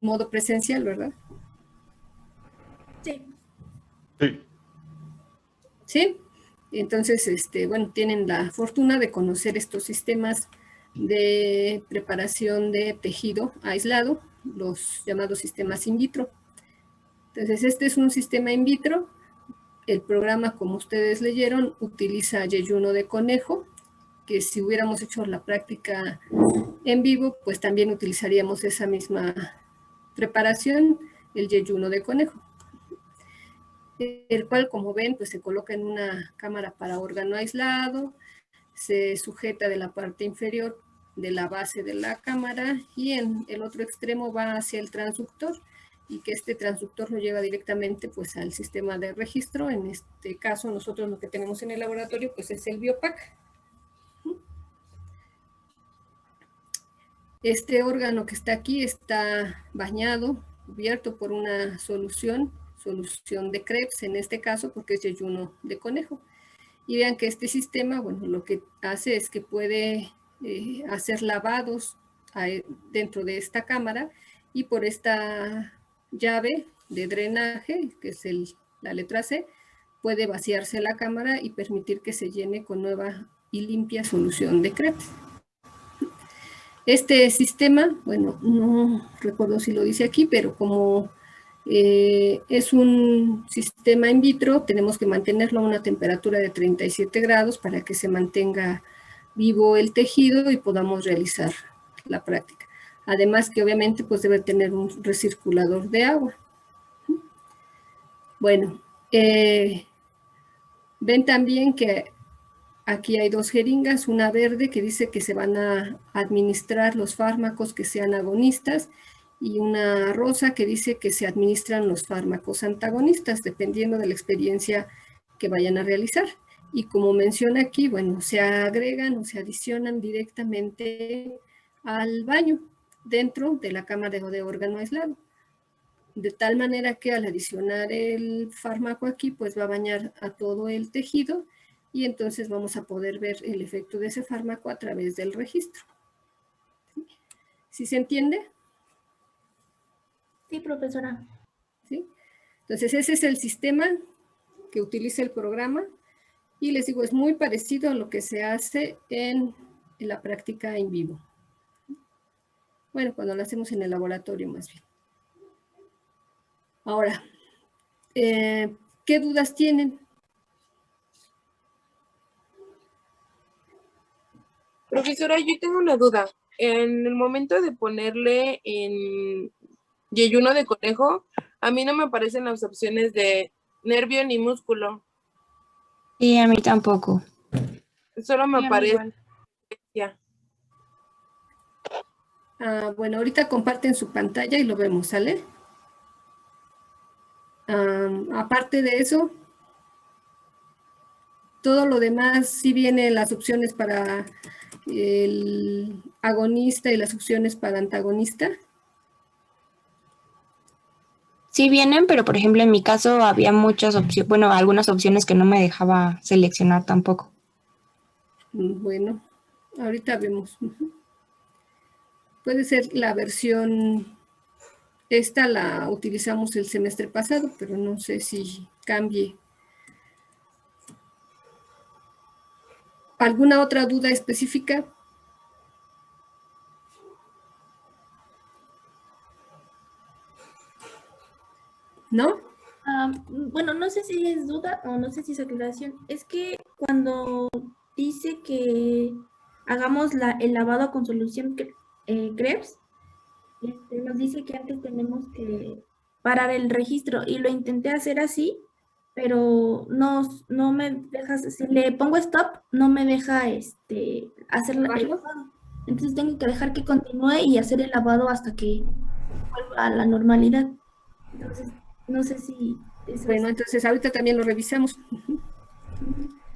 modo presencial, ¿verdad? Sí. Sí. Sí. Entonces, bueno, tienen la fortuna de conocer estos sistemas de preparación de tejido aislado, los llamados sistemas in vitro. Entonces, este es un sistema in vitro. El programa, como ustedes leyeron, utiliza yeyuno de conejo, que si hubiéramos hecho la práctica en vivo, pues también utilizaríamos esa misma preparación, el yeyuno de conejo, el cual, como ven, pues se coloca en una cámara para órgano aislado, se sujeta de la parte inferior de la base de la cámara y en el otro extremo va hacia el transductor, y que este transductor lo lleva directamente pues al sistema de registro. En este caso nosotros lo que tenemos en el laboratorio pues es el Biopac. Este órgano que está aquí está bañado, cubierto por una solución de Krebs en este caso, porque es yeyuno de conejo. Y vean que este sistema, bueno, lo que hace es que puede hacer lavados dentro de esta cámara, y por esta llave de drenaje, que es la letra C, puede vaciarse la cámara y permitir que se llene con nueva y limpia solución de Krebs. Este sistema, bueno, no recuerdo si lo dice aquí, pero como es un sistema in vitro, tenemos que mantenerlo a una temperatura de 37 grados para que se mantenga vivo el tejido y podamos realizar la práctica. Además que obviamente pues debe tener un recirculador de agua. Bueno, ven también que aquí hay dos jeringas, una verde que dice que se van a administrar los fármacos que sean agonistas, y una rosa que dice que se administran los fármacos antagonistas, dependiendo de la experiencia que vayan a realizar. Y como menciona aquí, bueno, se agregan o se adicionan directamente al baño dentro de la cámara de órgano aislado. De tal manera que al adicionar el fármaco aquí, pues va a bañar a todo el tejido, y entonces vamos a poder ver el efecto de ese fármaco a través del registro. ¿Sí se entiende? Sí, profesora. ¿Sí? Entonces ese es el sistema que utiliza el programa, y les digo, es muy parecido a lo que se hace en la práctica en vivo. Bueno, cuando lo hacemos en el laboratorio más bien. Ahora, ¿qué dudas tienen? Profesora, yo tengo una duda. En el momento de ponerle en yeyuno de conejo, a mí no me aparecen las opciones de nervio ni músculo. Sí, a mí tampoco. Solo me Sí, a mí aparece igual. ya. Bueno, ahorita comparten su pantalla y lo vemos, ¿sale? Aparte de eso, todo lo demás sí viene las opciones para el agonista y las opciones para antagonista. Sí vienen, pero por ejemplo en mi caso había muchas opciones, bueno, algunas opciones que no me dejaba seleccionar tampoco. Bueno, ahorita vemos. Puede ser la versión, esta la utilizamos el semestre pasado, pero no sé si cambie. ¿Alguna otra duda específica? ¿No? Bueno, no sé si es duda o no sé si es aclaración. Es que cuando dice que hagamos el lavado con solución Krebs, nos dice que antes tenemos que parar el registro, y lo intenté hacer así, pero no me deja, si le pongo stop, no me deja hacer el lavado. Entonces tengo que dejar que continúe y hacer el lavado hasta que vuelva a la normalidad. Entonces, no sé si eso Bueno, entonces ahorita también lo revisamos.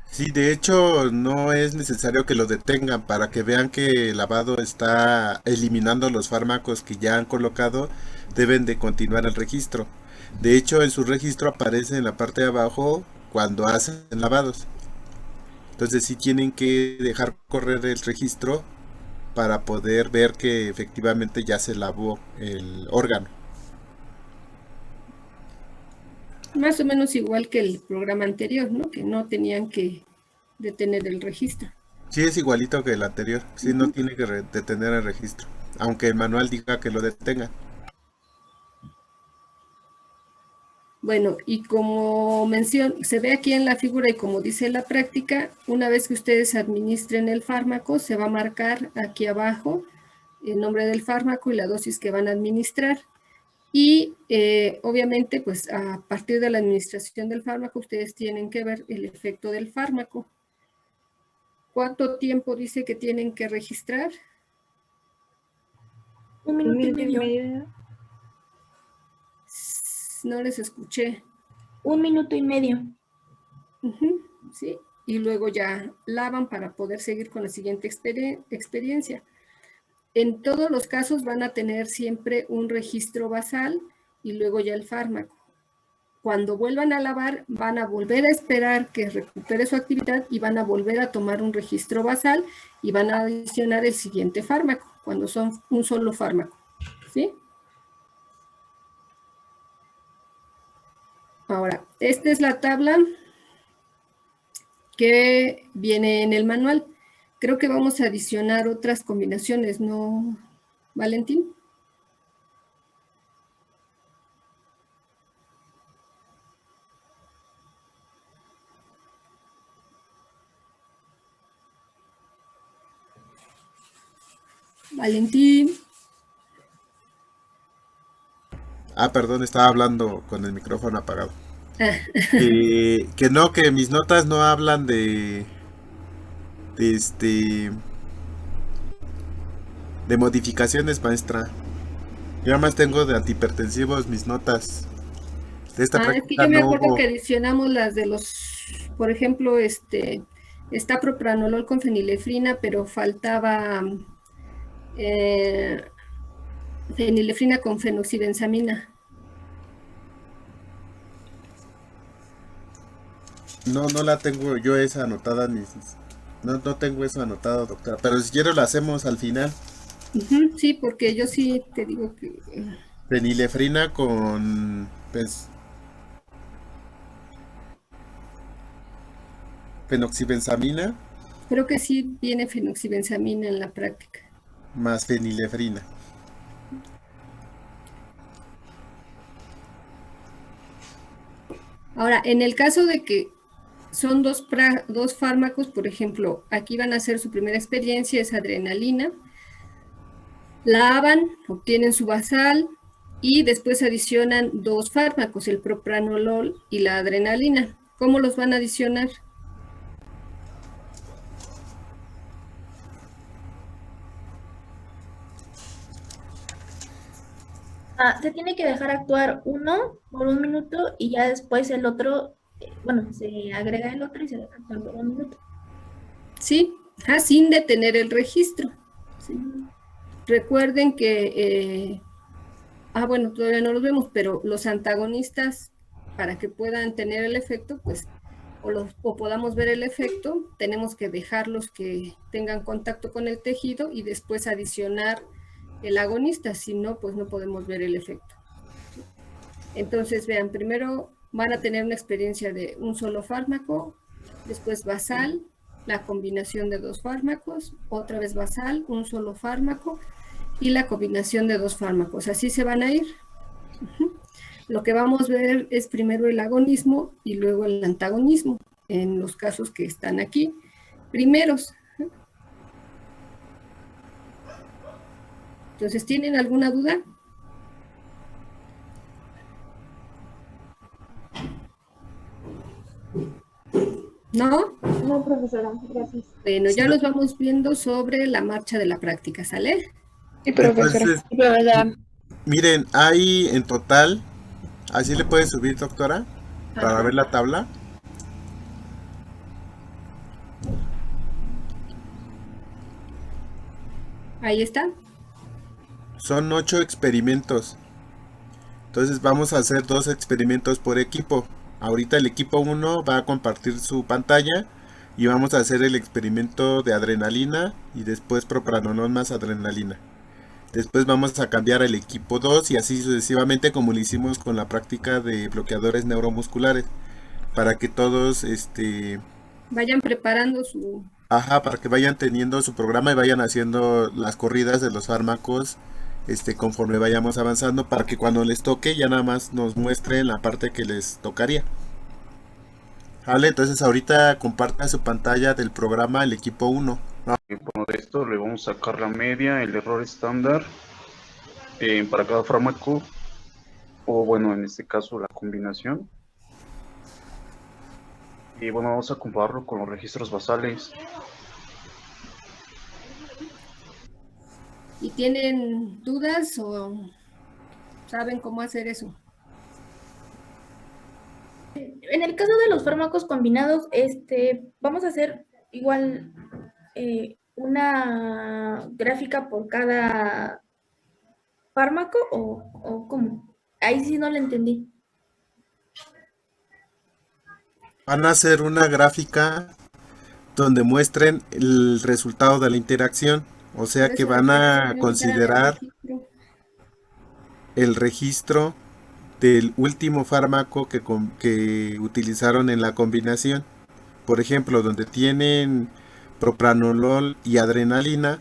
Sí, de hecho no es necesario que lo detengan para que vean que el lavado está eliminando los fármacos que ya han colocado, deben de continuar el registro. De hecho, en su registro aparece en la parte de abajo cuando hacen lavados. Entonces sí tienen que dejar correr el registro para poder ver que efectivamente ya se lavó el órgano. Más o menos igual que el programa anterior, ¿no? Que no tenían que detener el registro. Sí, es igualito que el anterior. Sí, no tiene que detener el registro, aunque el manual diga que lo detenga. Bueno, y como se ve aquí en la figura y como dice la práctica, una vez que ustedes administren el fármaco, se va a marcar aquí abajo el nombre del fármaco y la dosis que van a administrar. Y obviamente, pues a partir de la administración del fármaco, ustedes tienen que ver el efecto del fármaco. ¿Cuánto tiempo dice que tienen que registrar? 1 minuto y medio. No les escuché. 1 minuto y medio. Sí, y luego ya lavan para poder seguir con la siguiente experiencia. En todos los casos van a tener siempre un registro basal y luego ya el fármaco. Cuando vuelvan a lavar, van a volver a esperar que recupere su actividad y van a volver a tomar un registro basal y van a adicionar el siguiente fármaco, cuando son un solo fármaco, ¿sí? Ahora, esta es la tabla que viene en el manual. Creo que vamos a adicionar otras combinaciones, ¿no, Valentín? Valentín. Perdón, estaba hablando con el micrófono apagado. Que mis notas no hablan de modificaciones, maestra. Yo nada más tengo de antihipertensivos mis notas. De esta es que práctica yo me no acuerdo hubo. que adicionamos las de los, por ejemplo, está propranolol con fenilefrina, pero faltaba fenilefrina con fenoxibenzamina. No la tengo yo esa anotada, no tengo eso anotado, doctora. Pero si quiero la hacemos al final. Sí, porque yo sí te digo que... Fenilefrina con fenoxibenzamina Creo que sí viene fenoxibenzamina en la práctica. más fenilefrina. Ahora, en el caso de que son dos fármacos, por ejemplo, aquí van a hacer su primera experiencia, es adrenalina, la lavan, obtienen su basal y después adicionan 2 fármacos, el propranolol y la adrenalina. ¿Cómo los van a adicionar? Se tiene que dejar actuar uno por 1 minuto y ya después el otro, se agrega el otro y se deja actuar por 1 minuto. Sí, sin detener el registro. ¿Sí? Recuerden que, bueno, todavía no los vemos, pero los antagonistas, para que puedan tener el efecto, pues, o podamos ver el efecto, tenemos que dejarlos que tengan contacto con el tejido y después adicionar el agonista, si no, pues no podemos ver el efecto. Entonces, vean, primero van a tener una experiencia de un solo fármaco, después basal, la combinación de 2 fármacos, otra vez basal, un solo fármaco y la combinación de 2 fármacos. Así se van a ir. Lo que vamos a ver es primero el agonismo y luego el antagonismo, en los casos que están aquí primeros. Entonces, ¿tienen alguna duda? ¿No? No, profesora, gracias. Bueno, ya los vamos viendo sobre la marcha de la práctica, ¿sale? Sí, profesora. Entonces, Sí, profesora. miren, hay en total, así le puede subir, doctora, para Ajá. ver la tabla. Ahí está. Son 8 experimentos. Entonces vamos a hacer 2 experimentos por equipo. Ahorita el equipo 1 va a compartir su pantalla y vamos a hacer el experimento de adrenalina y después propranolol más adrenalina. Después vamos a cambiar al equipo 2 y así sucesivamente como lo hicimos con la práctica de bloqueadores neuromusculares, para que todos Vayan preparando su... para que vayan teniendo su programa y vayan haciendo las corridas de los fármacos conforme vayamos avanzando, para que cuando les toque ya nada más nos muestren la parte que les tocaría. Vale, entonces ahorita compartan su pantalla del programa el equipo 1. Bueno, de esto le vamos a sacar la media, el error estándar para cada fármaco, o bueno, en este caso la combinación. Y bueno, vamos a compararlo con los registros basales. ¿Y tienen dudas o saben cómo hacer eso? En el caso de los fármacos combinados, vamos a hacer igual una gráfica por cada fármaco o ¿cómo? Ahí sí no lo entendí. Van a hacer una gráfica donde muestren el resultado de la interacción, o sea Por que eso van les a preguntaron considerar el registro. el registro del último fármaco que utilizaron en la combinación. Por ejemplo, donde tienen propranolol y adrenalina,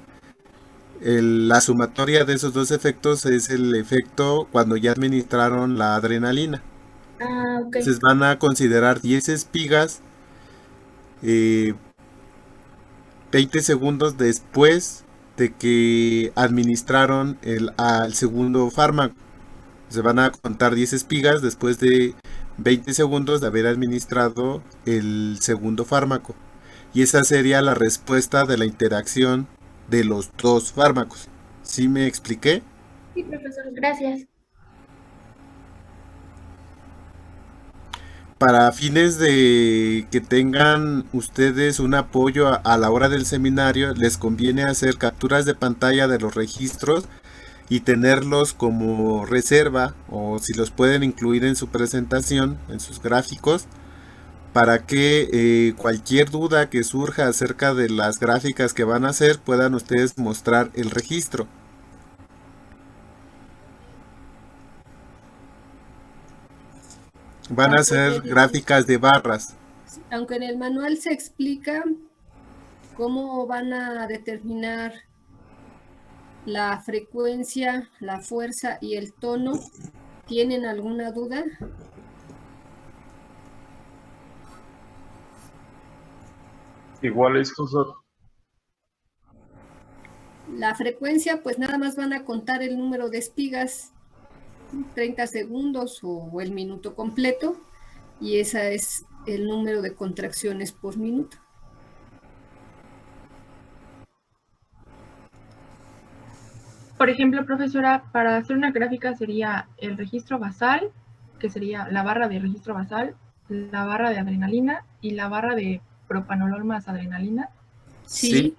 la sumatoria de esos dos efectos es el efecto cuando ya administraron la adrenalina. Ah, ok. Entonces van a considerar 10 espigas 20 segundos después de que administraron al segundo fármaco. Se van a contar 10 espigas después de 20 segundos de haber administrado el segundo fármaco. Y esa sería la respuesta de la interacción de los dos fármacos. ¿Sí me expliqué? Sí, profesor, gracias. Para fines de que tengan ustedes un apoyo a la hora del seminario, les conviene hacer capturas de pantalla de los registros y tenerlos como reserva, o si los pueden incluir en su presentación, en sus gráficos, para que cualquier duda que surja acerca de las gráficas que van a hacer puedan ustedes mostrar el registro. Van a hacer gráficas de barras. Aunque en el manual se explica cómo van a determinar la frecuencia, la fuerza y el tono, ¿tienen alguna duda? Igual estos La frecuencia, pues nada más van a contar el número de espigas, 30 segundos o el minuto completo, y ese es el número de contracciones por minuto. Por ejemplo, profesora, para hacer una gráfica sería el registro basal, que sería la barra de registro basal, la barra de adrenalina y la barra de propanolol más adrenalina. Sí.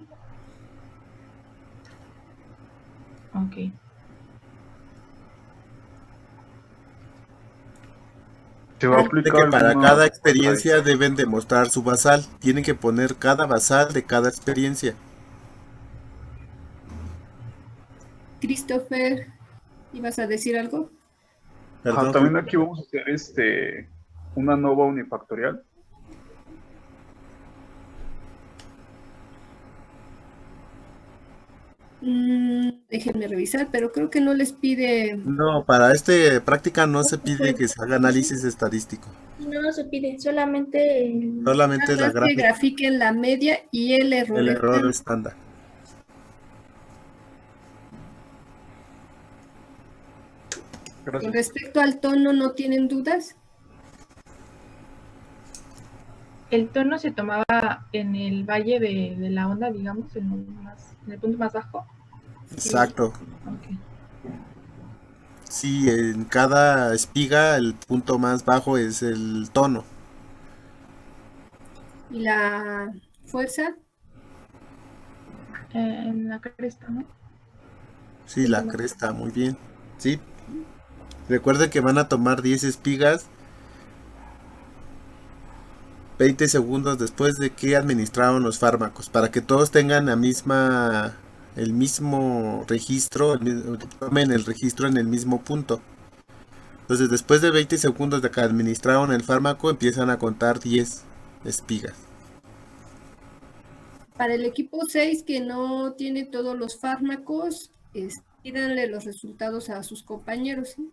Ok. se va a Recuerde aplicar que para alguna- cada experiencia deben demostrar su basal. Tienen que poner cada basal de cada experiencia. Christopher, ¿ibas a decir algo? Perdón, también aquí vamos a hacer una nova unifactorial. Déjenme revisar, pero creo que no les pide... no, para práctica no se pide que se haga análisis estadístico. No se pide, solamente Solamente la Nada más que gráfica, grafiquen la media y el error. el error estándar. estándar. Gracias. Con respecto al tono, ¿no tienen dudas? El tono se tomaba en el valle de la onda, digamos, en el punto más bajo. Exacto. Ok. Sí, en cada espiga el punto más bajo es el tono. ¿Y la fuerza? En la cresta, ¿no? Sí, la cresta, muy bien. Sí. Recuerden que van a tomar 10 espigas 20 segundos después de que administraron los fármacos, para que todos tengan el mismo registro, tomen el registro en el mismo punto. Entonces, después de 20 segundos de que administraron el fármaco, empiezan a contar 10 espigas. Para el equipo 6 que no tiene todos los fármacos, pídanle los resultados a sus compañeros, ¿sí?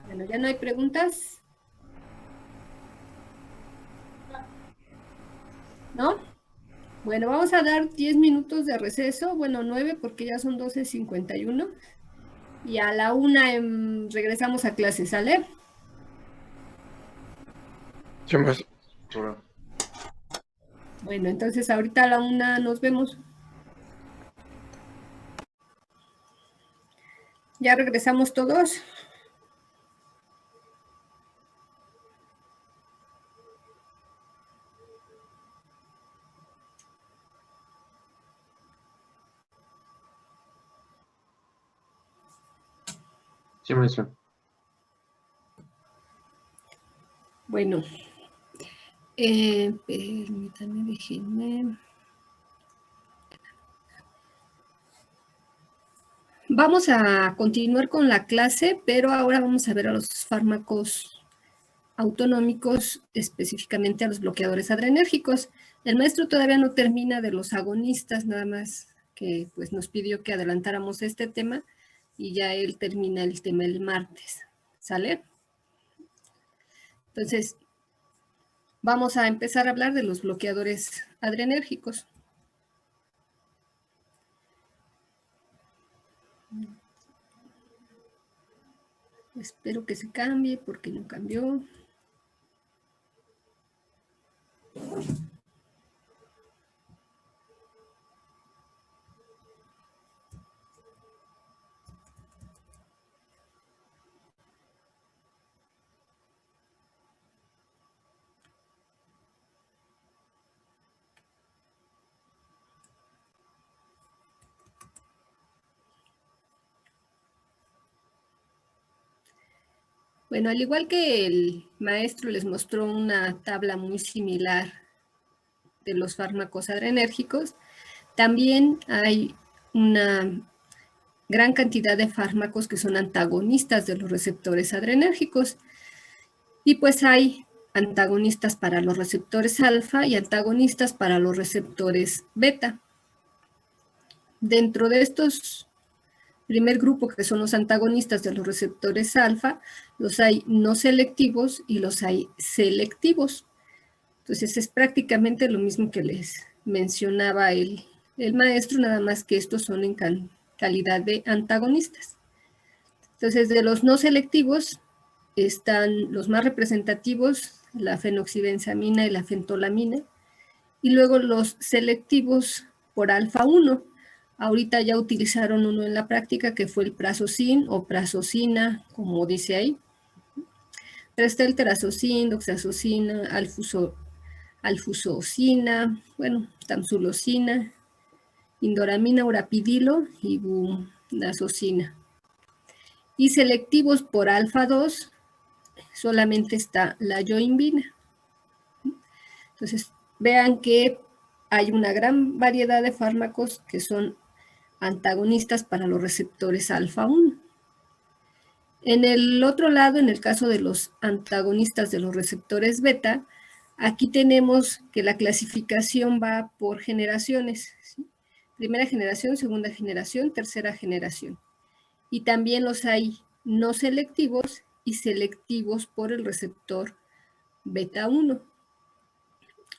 Bueno, ¿ya no hay preguntas? ¿No? Bueno, vamos a dar 10 minutos de receso, bueno, 9 porque ya son 12:51. Y a la 1 regresamos a clase, ¿sale? Sí, maestra. Bueno, entonces ahorita a la 1 nos vemos. ¿Ya regresamos todos? Sí, maestra. Bueno, permítanme, déjenme. Vamos a continuar con la clase, pero ahora vamos a ver a los fármacos autonómicos, específicamente a los bloqueadores adrenérgicos. El maestro todavía no termina de los agonistas, nada más que pues nos pidió que adelantáramos este tema y ya él termina el tema el martes, ¿sale? Entonces, vamos a empezar a hablar de los bloqueadores adrenérgicos. Espero que se cambie porque no cambió. Bueno, al igual que el maestro les mostró una tabla muy similar de los fármacos adrenérgicos, también hay una gran cantidad de fármacos que son antagonistas de los receptores adrenérgicos. Y pues hay antagonistas para los receptores alfa y antagonistas para los receptores beta. Dentro de estos primer grupo, que son los antagonistas de los receptores alfa, los hay no selectivos y los hay selectivos. Entonces es prácticamente lo mismo que les mencionaba el maestro, nada más que estos son en calidad de antagonistas. Entonces de los no selectivos están los más representativos, la fenoxibenzamina y la fentolamina, y luego los selectivos por alfa 1. Ahorita ya utilizaron uno en la práctica que fue el prazosin o prazosina, como dice ahí. Pero está el terazocin, doxazocina, alfusocina, bueno, tamsulosina, indoramina, urapidilo y bunazocina. Y selectivos por alfa 2, solamente está la yoimbina. Entonces, vean que hay una gran variedad de fármacos que son antagonistas para los receptores alfa 1. En el otro lado, en el caso de los antagonistas de los receptores beta, aquí tenemos que la clasificación va por generaciones, ¿sí? Primera generación, segunda generación, tercera generación. Y también los hay no selectivos y selectivos por el receptor beta 1.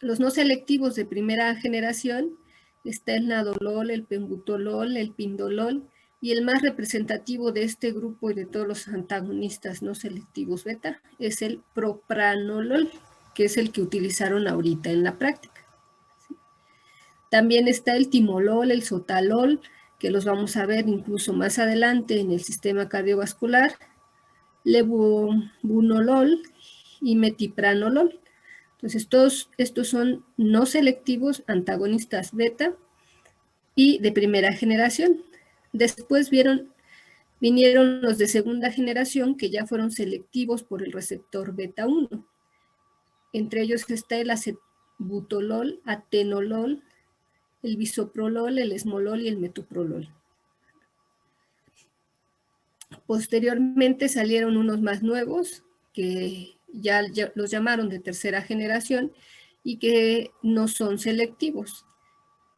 Los no selectivos de primera generación está el nadolol, el pembutolol, el pindolol, y el más representativo de este grupo y de todos los antagonistas no selectivos beta es el propranolol, que es el que utilizaron ahorita en la práctica. ¿Sí? También está el timolol, el sotalol, que los vamos a ver incluso más adelante en el sistema cardiovascular, levobunolol y metipranolol. Entonces, todos estos son no selectivos, antagonistas beta y de primera generación. Después vieron Vinieron los de segunda generación que ya fueron selectivos por el receptor beta 1. Entre ellos está el acebutolol, atenolol, el bisoprolol, el esmolol y el metoprolol. Posteriormente salieron unos más nuevos que ya los llamaron de tercera generación y que no son selectivos.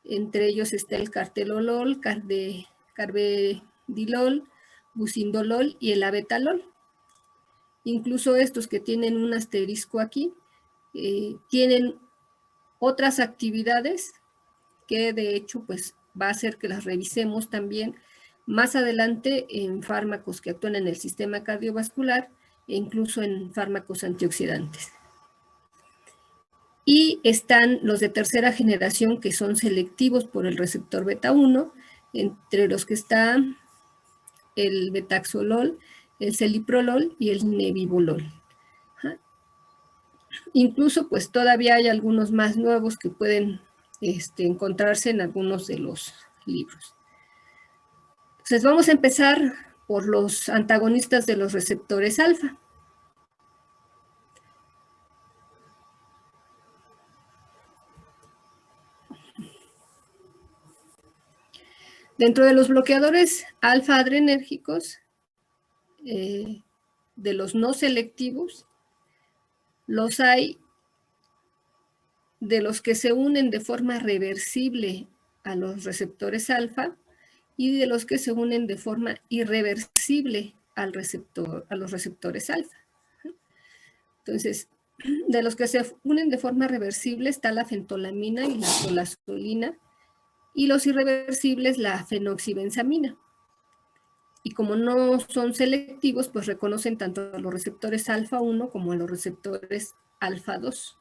Entre ellos está el cartelolol, carbedilol, bucindolol y el abetalol. Incluso estos que tienen un asterisco aquí, tienen otras actividades que de hecho pues va a hacer que las revisemos también más adelante en fármacos que actúan en el sistema cardiovascular e incluso en fármacos antioxidantes. Y están los de tercera generación que son selectivos por el receptor beta 1, entre los que está el betaxolol, el celiprolol y el nebivolol. Incluso pues todavía hay algunos más nuevos que pueden encontrarse en algunos de los libros. Entonces vamos a empezar por los antagonistas de los receptores alfa. Dentro de los bloqueadores alfa adrenérgicos, de los no selectivos, los hay de los que se unen de forma reversible a los receptores alfa y de los que se unen de forma irreversible a los receptores alfa. Entonces, de los que se unen de forma reversible está la fentolamina y la tolazolina, y los irreversibles la fenoxibenzamina. Y como no son selectivos, pues reconocen tanto a los receptores alfa 1 como a los receptores alfa 2.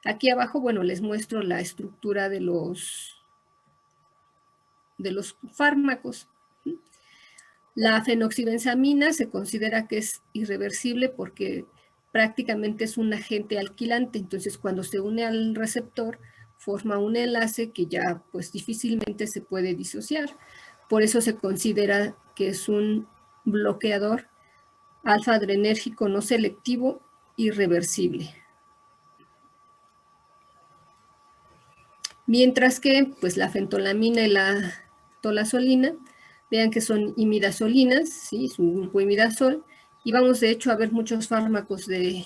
Aquí abajo, bueno, les muestro la estructura de los fármacos. La fenoxibenzamina se considera que es irreversible porque prácticamente es un agente alquilante, entonces cuando se une al receptor forma un enlace que ya pues difícilmente se puede disociar. Por eso se considera que es un bloqueador alfa adrenérgico no selectivo irreversible. Mientras que pues la fentolamina y la tolazolina, vean que son imidazolinas, ¿sí? Su grupo imidazol, y vamos de hecho a ver muchos fármacos de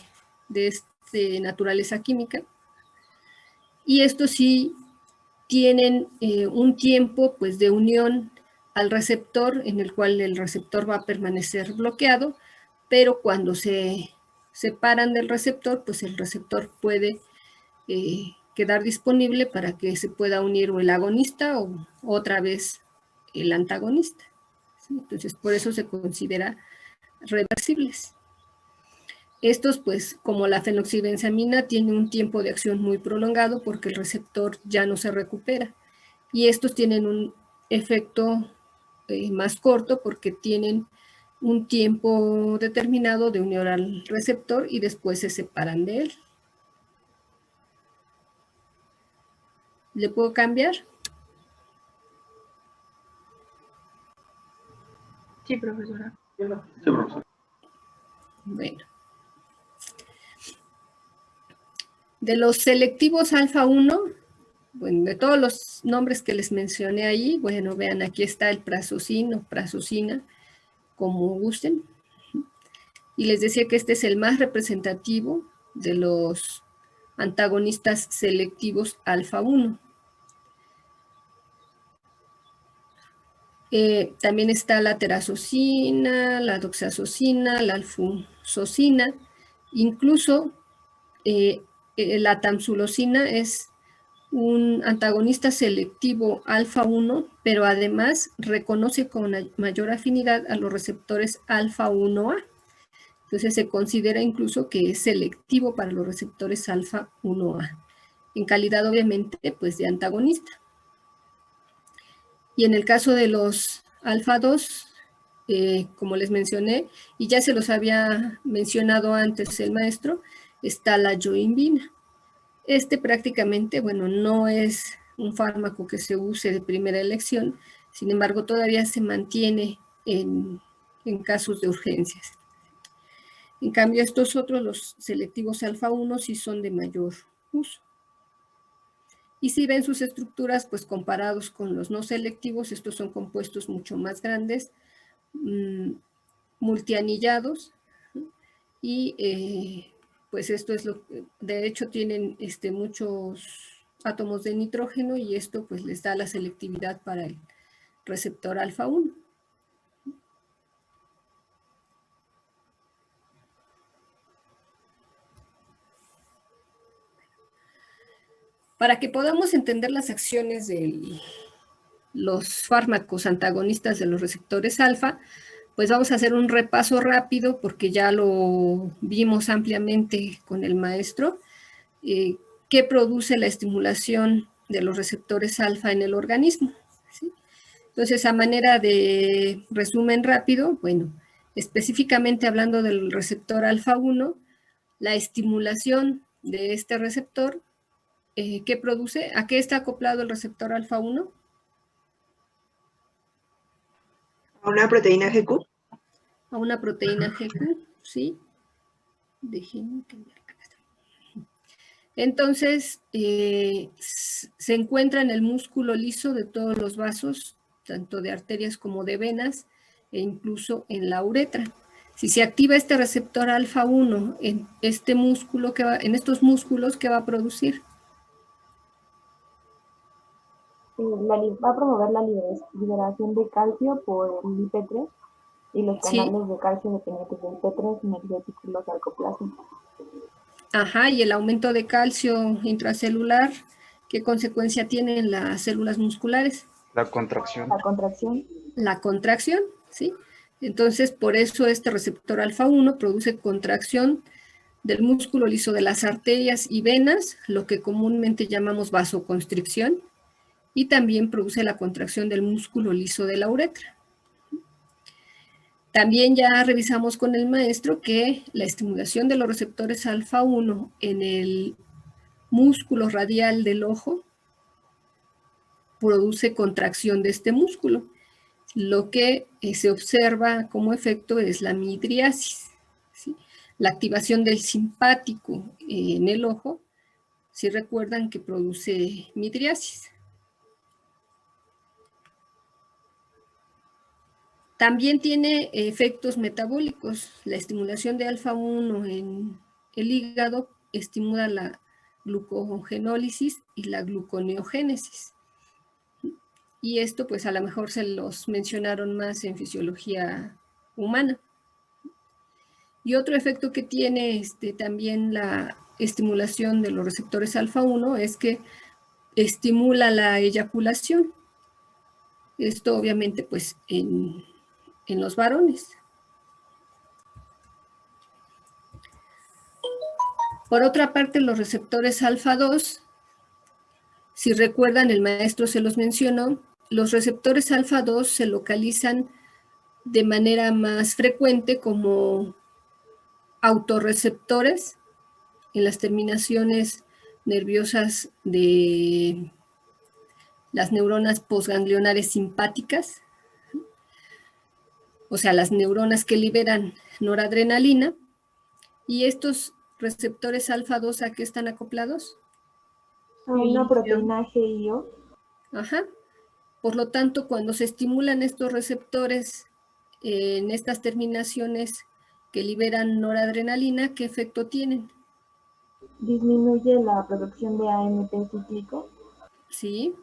naturaleza química, y estos sí tienen un tiempo pues de unión al receptor en el cual el receptor va a permanecer bloqueado, pero cuando se separan del receptor, pues el receptor puede quedar disponible para que se pueda unir o el agonista o otra vez el antagonista. ¿Sí? Entonces, por eso se considera reversibles. Estos, pues, como la fenoxibenzamina, tienen un tiempo de acción muy prolongado porque el receptor ya no se recupera. Y estos tienen un efecto más corto porque tienen un tiempo determinado de unión al receptor y después se separan de él. ¿Le puedo cambiar? Sí, profesora. Sí, profesor. Bueno. De los selectivos alfa 1, bueno, de todos los nombres que les mencioné ahí, bueno, vean, aquí está el prazosina o prazosina, como gusten. Y les decía que este es el más representativo de los antagonistas selectivos alfa 1. También está la terazocina, la doxazocina, la alfusocina, incluso la tamsulosina es un antagonista selectivo alfa 1, pero además reconoce con mayor afinidad a los receptores alfa 1A. Entonces se considera incluso que es selectivo para los receptores alfa 1A, en calidad obviamente pues de antagonista. Y en el caso de los alfa 2, como les mencioné, y ya se los había mencionado antes el maestro, está la yoimbina. Este prácticamente, bueno, no es un fármaco que se use de primera elección, sin embargo todavía se mantiene en casos de urgencias. En cambio, estos otros, los selectivos alfa-1, sí son de mayor uso. Y si ven sus estructuras, pues comparados con los no selectivos, estos son compuestos mucho más grandes, multianillados, y pues esto es lo que, de hecho, tienen muchos átomos de nitrógeno, y esto pues les da la selectividad para el receptor alfa-1. Para que podamos entender las acciones de los fármacos antagonistas de los receptores alfa, pues vamos a hacer un repaso rápido porque ya lo vimos ampliamente con el maestro. ¿Qué produce la estimulación de los receptores alfa en el organismo? ¿Sí? Entonces, a manera de resumen rápido, bueno, específicamente hablando del receptor alfa-1, la estimulación de este receptor, ¿qué produce? ¿A qué está acoplado el receptor alfa-1? ¿A una proteína GQ? A una proteína GQ, ¿sí? Déjenme cambiar. Entonces, se encuentra en el músculo liso de todos los vasos, tanto de arterias como de venas, e incluso en la uretra. Si se activa este receptor alfa-1 en este músculo en estos músculos, ¿qué va a producir? Va a promover la liberación de calcio por el IP3 y los canales de calcio dependientes del IP3 en el reticulo sarcoplasmático. Ajá, y el aumento de calcio intracelular, ¿qué consecuencia tiene en las células musculares? La contracción. La contracción. La contracción, ¿sí? Entonces, por eso este receptor alfa-1 produce contracción del músculo liso de las arterias y venas, lo que comúnmente llamamos vasoconstricción, y también produce la contracción del músculo liso de la uretra. También ya revisamos con el maestro que la estimulación de los receptores alfa-1 en el músculo radial del ojo produce contracción de este músculo. Lo que se observa como efecto es la midriasis, ¿sí? La activación del simpático en el ojo, si recuerdan que produce midriasis. También tiene efectos metabólicos. La estimulación de alfa-1 en el hígado estimula la glucogenólisis y la gluconeogénesis. Y esto pues a lo mejor se los mencionaron más en fisiología humana. Y otro efecto que tiene también la estimulación de los receptores alfa-1 es que estimula la eyaculación. Esto obviamente pues en los varones. Por otra parte, los receptores alfa-2, si recuerdan, el maestro se los mencionó, los receptores alfa-2 se localizan de manera más frecuente como autorreceptores en las terminaciones nerviosas de las neuronas postganglionares simpáticas, o sea, las neuronas que liberan noradrenalina, y estos receptores alfa-2, ¿a qué están acoplados? A una proteína GIO. Ajá. Por lo tanto, cuando se estimulan estos receptores en estas terminaciones que liberan noradrenalina, ¿qué efecto tienen? Disminuye la producción de AMP cíclico. Sí.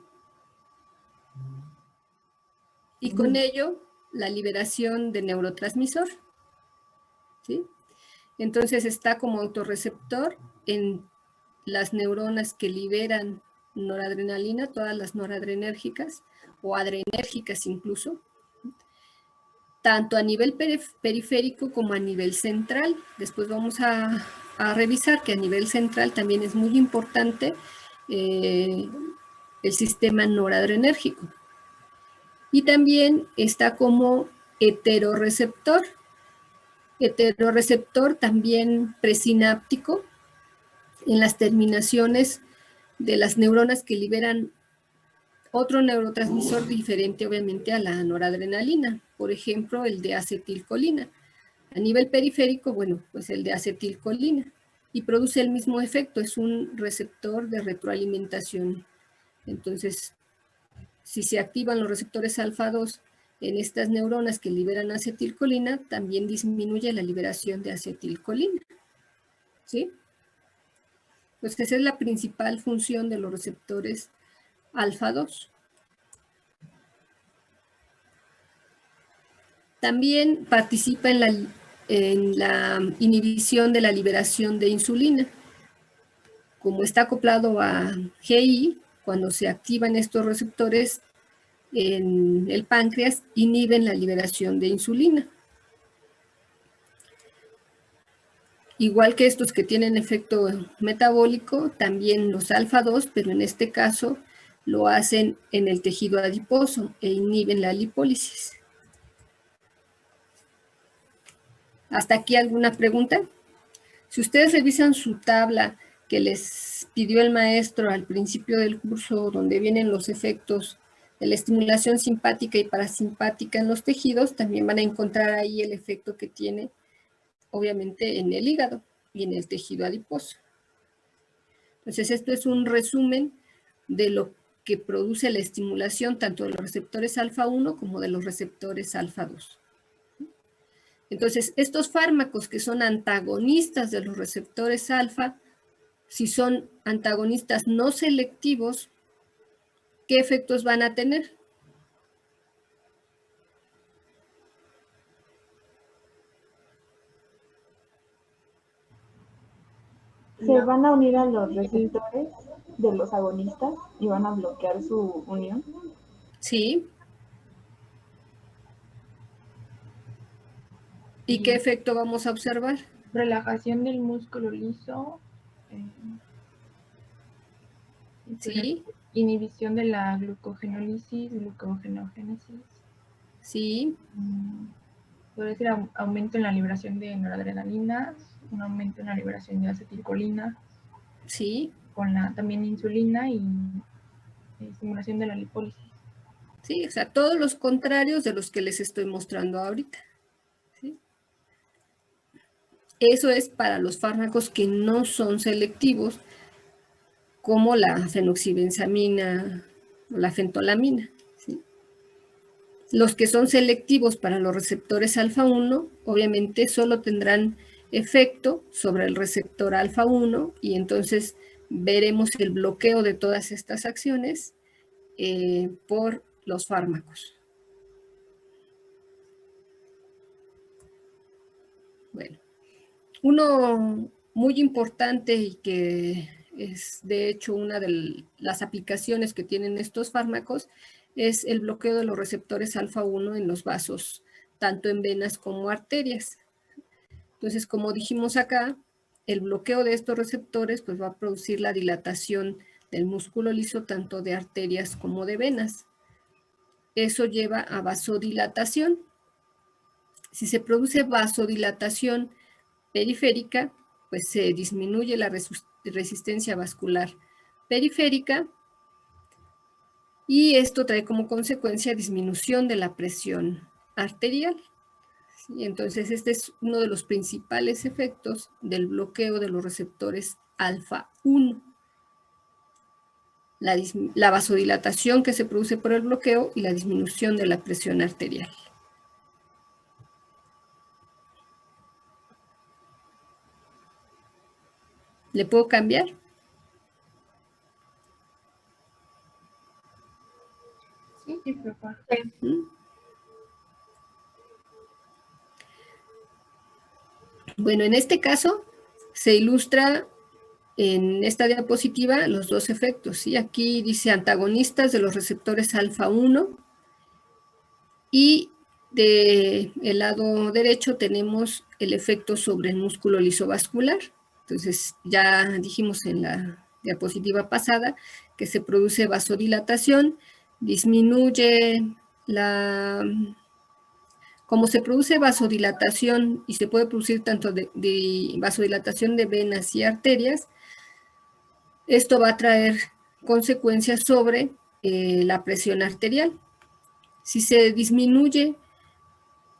Y con ello, la liberación de neurotransmisor. ¿Sí? Entonces está como autorreceptor en las neuronas que liberan noradrenalina, todas las noradrenérgicas o adrenérgicas incluso, tanto a nivel periférico como a nivel central. Después vamos a revisar que a nivel central también es muy importante el sistema noradrenérgico. Y también está como heteroreceptor. Heteroreceptor también presináptico en las terminaciones de las neuronas que liberan otro neurotransmisor diferente obviamente a la noradrenalina, por ejemplo el de acetilcolina. A nivel periférico, bueno, pues el de acetilcolina, y produce el mismo efecto, es un receptor de retroalimentación. Entonces, si se activan los receptores alfa-2 en estas neuronas que liberan acetilcolina, también disminuye la liberación de acetilcolina. ¿Sí? Pues esa es la principal función de los receptores alfa-2. También participa en la inhibición de la liberación de insulina. Como está acoplado a GI, cuando se activan estos receptores en el páncreas, inhiben la liberación de insulina. Igual que estos que tienen efecto metabólico, también los alfa-2, pero en este caso lo hacen en el tejido adiposo e inhiben la lipólisis. ¿Hasta aquí alguna pregunta? Si ustedes revisan su tabla que les pidió el maestro al principio del curso, donde vienen los efectos de la estimulación simpática y parasimpática en los tejidos, también van a encontrar ahí el efecto que tiene, obviamente, en el hígado y en el tejido adiposo. Entonces, esto es un resumen de lo que produce la estimulación tanto de los receptores alfa-1 como de los receptores alfa-2. Entonces, estos fármacos que son antagonistas de los receptores alfa, si son antagonistas no selectivos, ¿qué efectos van a tener? Se van a unir a los receptores de los agonistas y van a bloquear su unión. Sí. ¿Y qué efecto vamos a observar? Relajación del músculo liso. Sí. Inhibición de la glucogenólisis, glucogenogénesis. Sí. Puede ser aumento en la liberación de noradrenalina, un aumento en la liberación de acetilcolina. Sí. Con también insulina y estimulación de la lipólisis. Sí, o sea, todos los contrarios de los que les estoy mostrando ahorita. ¿Sí? Eso es para los fármacos que no son selectivos, como la fenoxibenzamina o la fentolamina. ¿Sí? Los que son selectivos para los receptores alfa-1, obviamente solo tendrán efecto sobre el receptor alfa-1 y entonces veremos el bloqueo de todas estas acciones por los fármacos. Bueno, uno muy importante y que es de hecho una de las aplicaciones que tienen estos fármacos es el bloqueo de los receptores alfa-1 en los vasos, tanto en venas como arterias. Entonces, como dijimos acá, el bloqueo de estos receptores pues, va a producir la dilatación del músculo liso tanto de arterias como de venas. Eso lleva a vasodilatación. Si se produce vasodilatación periférica, pues se disminuye la resistencia vascular periférica y esto trae como consecuencia disminución de la presión arterial. Y entonces este es uno de los principales efectos del bloqueo de los receptores alfa-1. La vasodilatación que se produce por el bloqueo y la disminución de la presión arterial. ¿Le puedo cambiar? Sí, papá. Bueno, en este caso se ilustra en esta diapositiva los dos efectos. ¿Sí? Aquí dice antagonistas de los receptores alfa-1 y del lado derecho tenemos el efecto sobre el músculo lisovascular. Entonces ya dijimos en la diapositiva pasada que se produce vasodilatación, disminuye como se produce vasodilatación y se puede producir tanto de vasodilatación de venas y arterias, esto va a traer consecuencias sobre la presión arterial. Si se disminuye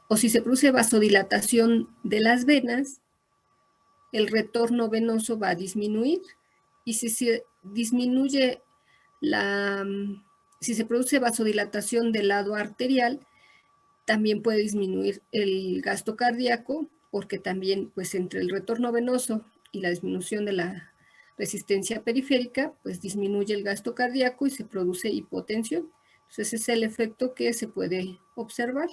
o si se produce vasodilatación de las venas, el retorno venoso va a disminuir, y si se disminuye si se produce vasodilatación del lado arterial, también puede disminuir el gasto cardíaco, porque también pues entre el retorno venoso y la disminución de la resistencia periférica, pues disminuye el gasto cardíaco y se produce hipotensión. Entonces ese es el efecto que se puede observar.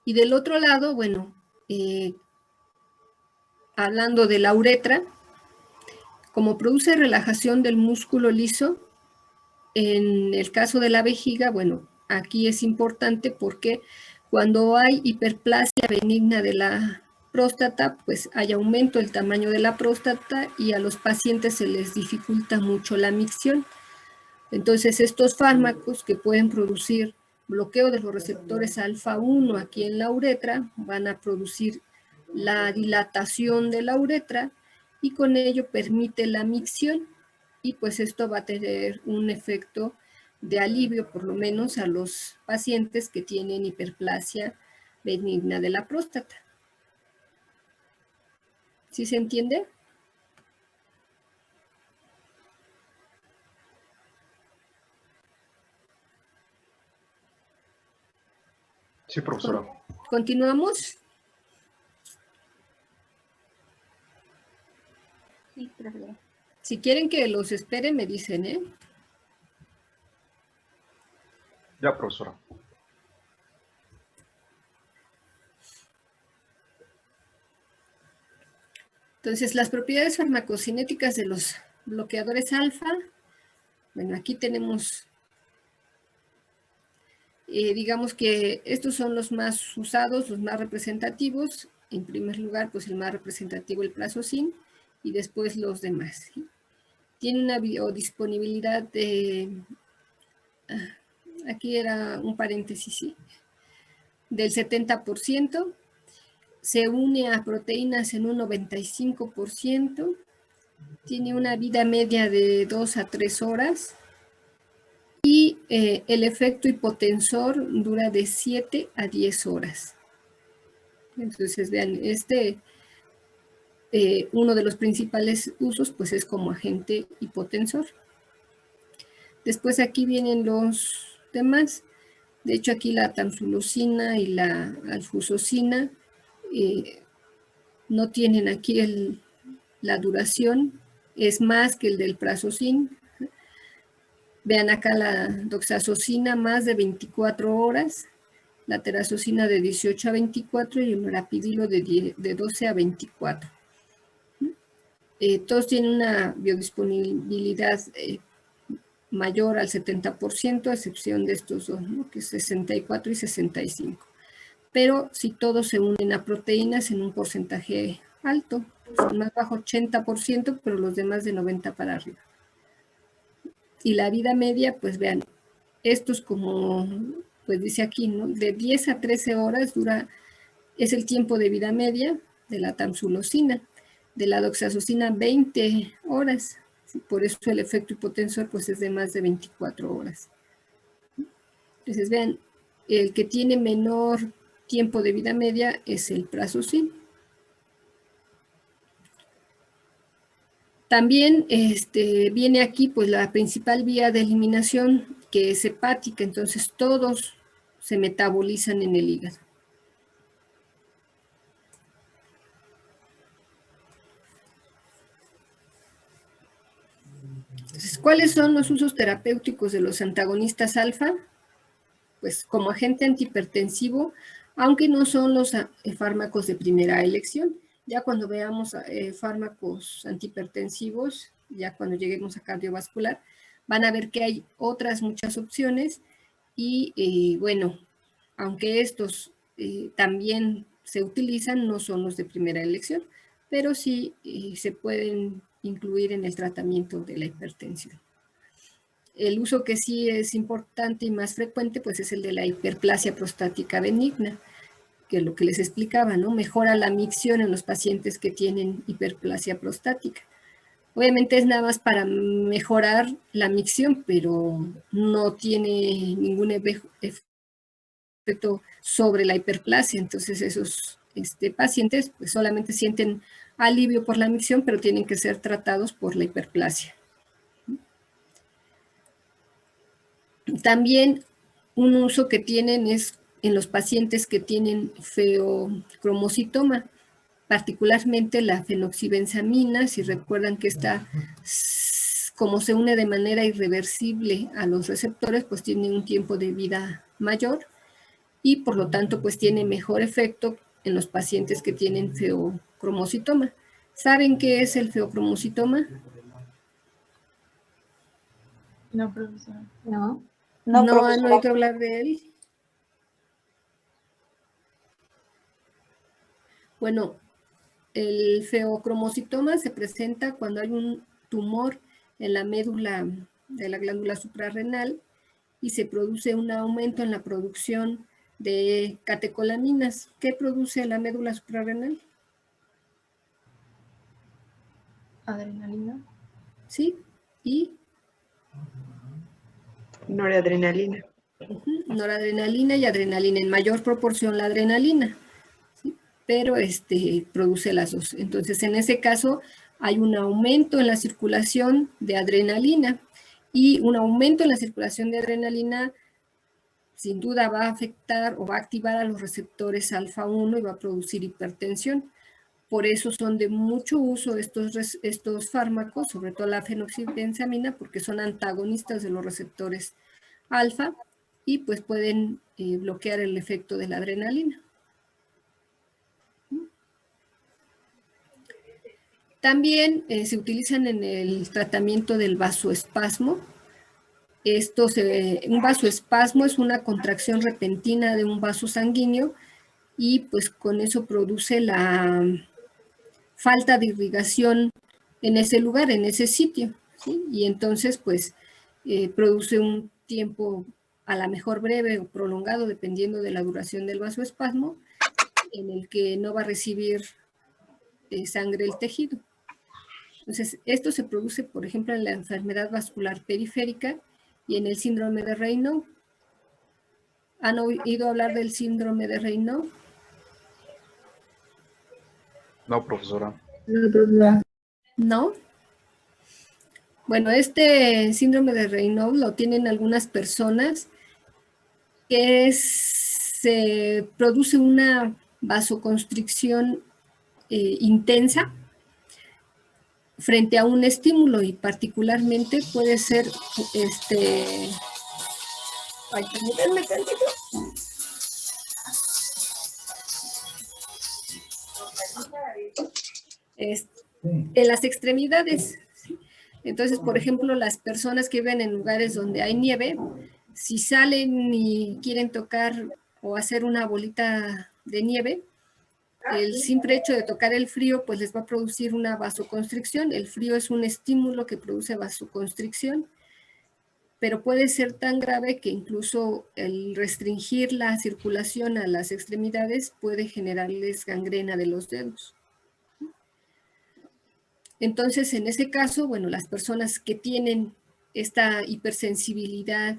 Y del otro lado, bueno, hablando de la uretra, como produce relajación del músculo liso, en el caso de la vejiga, bueno, aquí es importante porque cuando hay hiperplasia benigna de la próstata, pues hay aumento del tamaño de la próstata y a los pacientes se les dificulta mucho la micción. Entonces, estos fármacos que pueden producir bloqueo de los receptores alfa 1 aquí en la uretra van a producir la dilatación de la uretra y con ello permite la micción, y pues esto va a tener un efecto de alivio, por lo menos a los pacientes que tienen hiperplasia benigna de la próstata. ¿Sí se entiende? Sí, profesora. ¿Continuamos? Sí, profesora. Si quieren que los espere, me dicen, ¿eh? Ya, profesora. Entonces, las propiedades farmacocinéticas de los bloqueadores alfa, bueno, aquí tenemos, digamos que estos son los más usados, los más representativos. En primer lugar, pues el más representativo, el Prazosin, y después los demás, ¿sí? Tiene una biodisponibilidad de, aquí era un paréntesis, ¿sí?, del 70%, se une a proteínas en un 95%, tiene una vida media de 2 a 3 horas, y el efecto hipotensor dura de 7 a 10 horas. Entonces, vean, uno de los principales usos pues es como agente hipotensor. Después aquí vienen los demás. De hecho, aquí la tamsulosina y la alfusosina no tienen aquí la duración, es más que el del prazosin. Vean acá la doxazosina, más de 24 horas, la terazosina de 18 a 24 y el rapidilo de 12 a 24. Todos tienen una biodisponibilidad mayor al 70%, a excepción de estos dos, ¿no?, que es 64 y 65. Pero si todos se unen a proteínas en un porcentaje alto, son más bajo 80%, pero los demás de 90 para arriba. Y la vida media, pues vean, estos como, pues dice aquí, ¿no?, de 10 a 13 horas es el tiempo de vida media de la tamsulosina. De la doxazosina 20 horas, por eso el efecto hipotensor pues es de más de 24 horas. Entonces vean, el que tiene menor tiempo de vida media es el prazosin. También viene aquí pues la principal vía de eliminación, que es hepática, entonces todos se metabolizan en el hígado. Entonces, ¿cuáles son los usos terapéuticos de los antagonistas alfa? Pues como agente antihipertensivo, aunque no son los fármacos de primera elección. Ya cuando veamos fármacos antihipertensivos, ya cuando lleguemos a cardiovascular, van a ver que hay otras muchas opciones y bueno, aunque estos también se utilizan, no son los de primera elección, pero sí se pueden incluir en el tratamiento de la hipertensión. El uso que sí es importante y más frecuente, pues es el de la hiperplasia prostática benigna, que es lo que les explicaba, ¿no? Mejora la micción en los pacientes que tienen hiperplasia prostática. Obviamente es nada más para mejorar la micción, pero no tiene ningún efecto sobre la hiperplasia. Entonces esos pacientes pues solamente sienten alivio por la micción, pero tienen que ser tratados por la hiperplasia. También un uso que tienen es en los pacientes que tienen feocromocitoma, particularmente la fenoxibenzamina. Si recuerdan que esta, como se une de manera irreversible a los receptores, pues tiene un tiempo de vida mayor y por lo tanto pues tiene mejor efecto en los pacientes que tienen feocromocitoma. ¿Saben qué es el feocromocitoma? No, profesora. No. ¿No han oído hablar de él? Bueno, el feocromocitoma se presenta cuando hay un tumor en la médula de la glándula suprarrenal y se produce un aumento en la producción de catecolaminas. ¿Qué produce la médula suprarrenal? Adrenalina. ¿Sí? ¿Y? Noradrenalina. Noradrenalina y adrenalina, en mayor proporción la adrenalina, ¿sí? Pero produce las dos. Entonces, en ese caso, hay un aumento en la circulación de adrenalina y un aumento en la circulación de adrenalina sin duda va a afectar o va a activar a los receptores alfa 1 y va a producir hipertensión. Por eso son de mucho uso estos fármacos, sobre todo la fenoxibenzamina, porque son antagonistas de los receptores alfa y pues pueden bloquear el efecto de la adrenalina. También se utilizan en el tratamiento del vasoespasmo. Un vasoespasmo es una contracción repentina de un vaso sanguíneo y pues con eso produce la falta de irrigación en ese lugar, en ese sitio, ¿sí? Y entonces pues produce un tiempo a la mejor breve o prolongado, dependiendo de la duración del vasoespasmo, en el que no va a recibir sangre el tejido. Entonces, esto se produce, por ejemplo, en la enfermedad vascular periférica y en el síndrome de Raynaud. ¿Han oído hablar del síndrome de Raynaud? No, profesora. ¿No? Bueno, este síndrome de Raynaud lo tienen algunas personas que se produce una vasoconstricción intensa frente a un estímulo y particularmente puede ser ay, permítanme tantito. En las extremidades. Entonces, por ejemplo, las personas que viven en lugares donde hay nieve, si salen y quieren tocar o hacer una bolita de nieve, el simple hecho de tocar el frío, pues les va a producir una vasoconstricción. El frío es un estímulo que produce vasoconstricción, pero puede ser tan grave que incluso el restringir la circulación a las extremidades puede generarles gangrena de los dedos. Entonces, en ese caso, bueno, las personas que tienen esta hipersensibilidad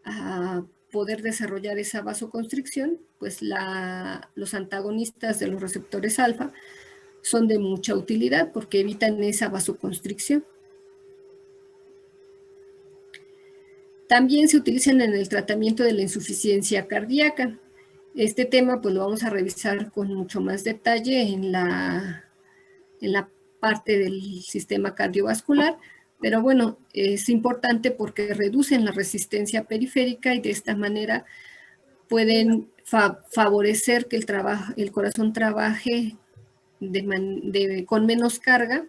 a poder desarrollar esa vasoconstricción, pues los antagonistas de los receptores alfa son de mucha utilidad porque evitan esa vasoconstricción. También se utilizan en el tratamiento de la insuficiencia cardíaca. Este tema pues lo vamos a revisar con mucho más detalle en la parte del sistema cardiovascular, pero bueno, es importante porque reducen la resistencia periférica y de esta manera pueden favorecer que el corazón trabaje con menos carga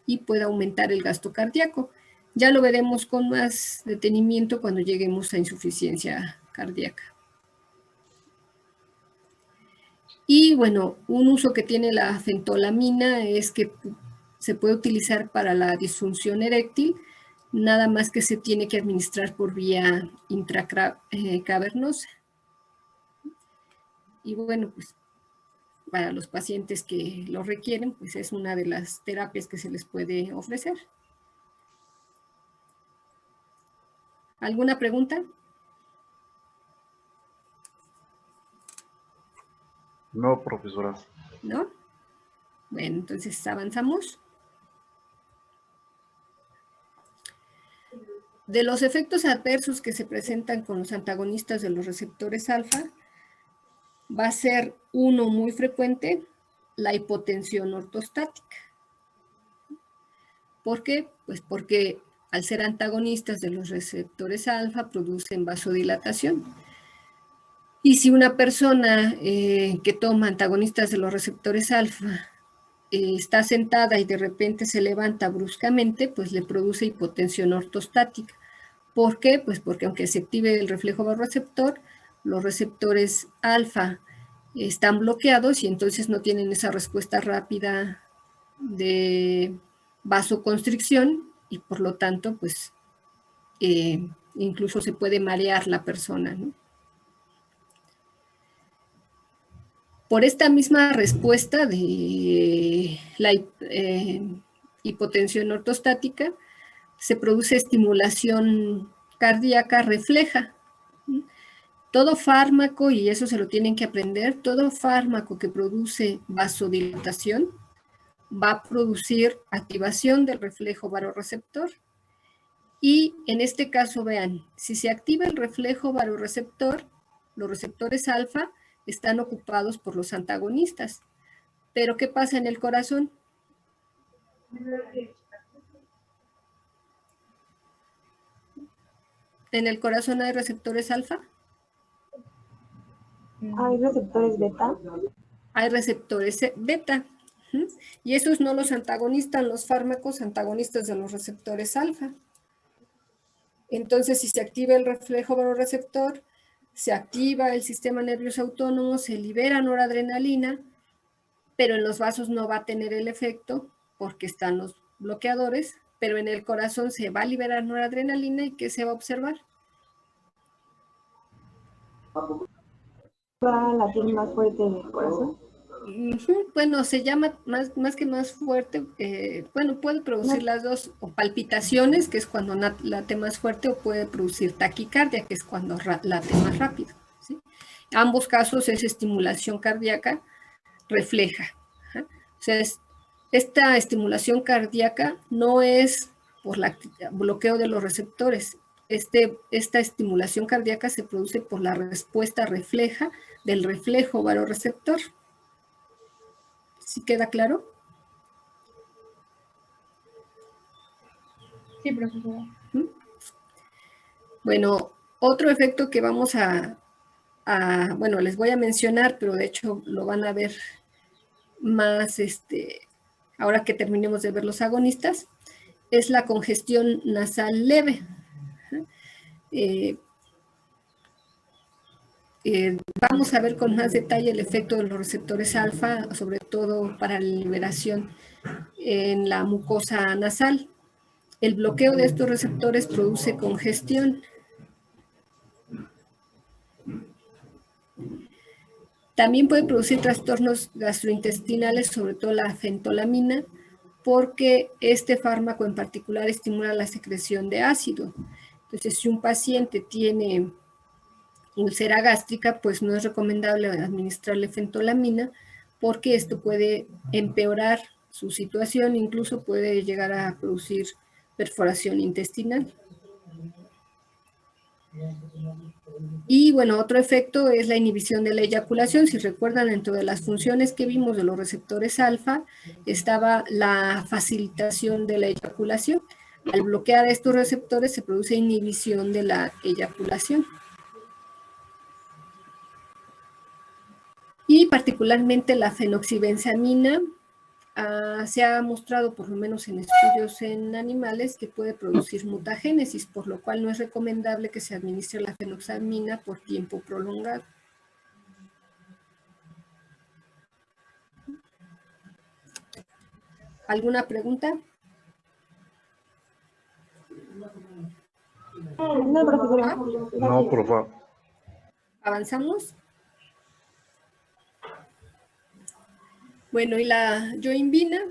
y pueda aumentar el gasto cardíaco. Ya lo veremos con más detenimiento cuando lleguemos a insuficiencia cardíaca. Y bueno, un uso que tiene la fentolamina es que se puede utilizar para la disfunción eréctil, nada más que se tiene que administrar por vía intracavernosa. Y bueno, pues para los pacientes que lo requieren, pues es una de las terapias que se les puede ofrecer. ¿Alguna pregunta? No, profesora. ¿No? Bueno, entonces avanzamos. De los efectos adversos que se presentan con los antagonistas de los receptores alfa, va a ser uno muy frecuente, la hipotensión ortostática. ¿Por qué? Pues porque al ser antagonistas de los receptores alfa producen vasodilatación. Y si una persona que toma antagonistas de los receptores alfa está sentada y de repente se levanta bruscamente, pues le produce hipotensión ortostática. ¿Por qué? Pues porque aunque se active el reflejo barorreceptor, los receptores alfa están bloqueados y entonces no tienen esa respuesta rápida de vasoconstricción y por lo tanto, pues incluso se puede marear la persona, ¿no? Por esta misma respuesta de la hipotensión ortostática, se produce estimulación cardíaca refleja. Todo fármaco, y eso se lo tienen que aprender, todo fármaco que produce vasodilatación va a producir activación del reflejo barorreceptor. Y en este caso, vean, si se activa el reflejo barorreceptor, los receptores alfa están ocupados por los antagonistas. Pero ¿qué pasa en el corazón? ¿En el corazón hay receptores alfa? ¿Hay receptores beta? Hay receptores beta. Y esos no los antagonistan los fármacos antagonistas de los receptores alfa. Entonces, si se activa el reflejo barorreceptor, se activa el sistema nervioso autónomo, se libera noradrenalina, pero en los vasos no va a tener el efecto porque están los bloqueadores, pero en el corazón se va a liberar noradrenalina y ¿qué se va a observar? ¿Va a latir más fuerte el corazón? Bueno, se llama más que más fuerte, bueno, puede producir las dos, o palpitaciones, que es cuando late más fuerte, o puede producir taquicardia, que es cuando late más rápido, ¿sí? Ambos casos es estimulación cardíaca refleja. O sea, esta estimulación cardíaca no es por el bloqueo de los receptores. Esta estimulación cardíaca se produce por la respuesta refleja del reflejo barorreceptor. ¿Sí queda claro? Sí, profesora. Bueno, otro efecto que vamos bueno, les voy a mencionar, pero de hecho lo van a ver más ahora que terminemos de ver los agonistas, es la congestión nasal leve. Vamos a ver con más detalle el efecto de los receptores alfa, sobre todo para la liberación en la mucosa nasal. El bloqueo de estos receptores produce congestión. También puede producir trastornos gastrointestinales, sobre todo la fentolamina, porque este fármaco en particular estimula la secreción de ácido. Entonces, si un paciente tiene úlcera gástrica, pues no es recomendable administrarle fentolamina, porque esto puede empeorar su situación, incluso puede llegar a producir perforación intestinal. Y bueno, otro efecto es la inhibición de la eyaculación. Si recuerdan, dentro de las funciones que vimos de los receptores alfa, estaba la facilitación de la eyaculación. Al bloquear estos receptores se produce inhibición de la eyaculación. Y particularmente la fenoxibenzaimina se ha mostrado, por lo menos en estudios en animales, que puede producir mutagénesis, por lo cual no es recomendable que se administre la fenoxamina por tiempo prolongado. ¿Alguna pregunta? No, profesora. No, profa. ¿Avanzamos? Bueno, y la yoimbina,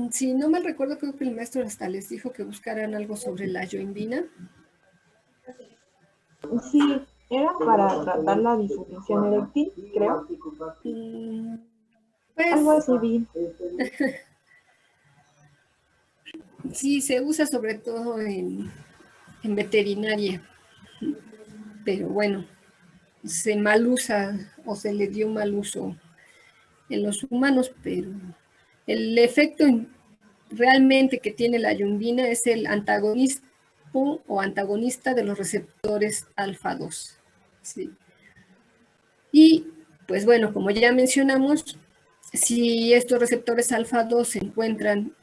si no mal recuerdo, creo que el maestro hasta les dijo que buscaran algo sobre la yoimbina. Sí, era para tratar la disfunción eréctil, creo. Pues, algo así vi. Sí, se usa sobre todo en veterinaria, pero bueno, se mal usa o se le dio mal uso en los humanos, pero el efecto realmente que tiene la yoimbina es el antagonismo o antagonista de los receptores alfa 2. ¿Sí? Y pues bueno, como ya mencionamos, si estos receptores alfa 2 se encuentran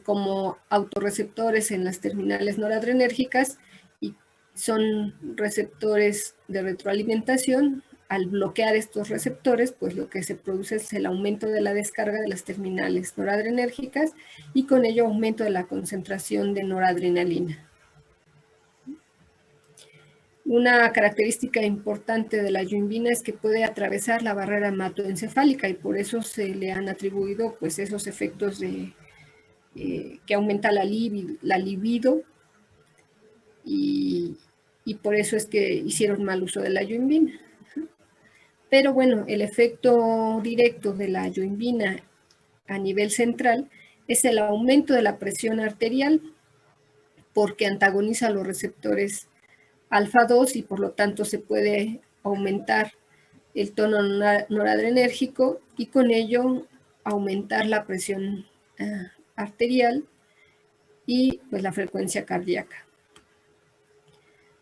como autorreceptores en las terminales noradrenérgicas y son receptores de retroalimentación, al bloquear estos receptores, pues lo que se produce es el aumento de la descarga de las terminales noradrenérgicas y con ello aumento de la concentración de noradrenalina. Una característica importante de la yoimbina es que puede atravesar la barrera hematoencefálica y por eso se le han atribuido pues, esos efectos de, que aumenta la libido y por eso es que hicieron mal uso de la yoimbina. Pero bueno, el efecto directo de la yoimbina a nivel central es el aumento de la presión arterial porque antagoniza los receptores alfa 2 y por lo tanto se puede aumentar el tono noradrenérgico y con ello aumentar la presión arterial y pues la frecuencia cardíaca.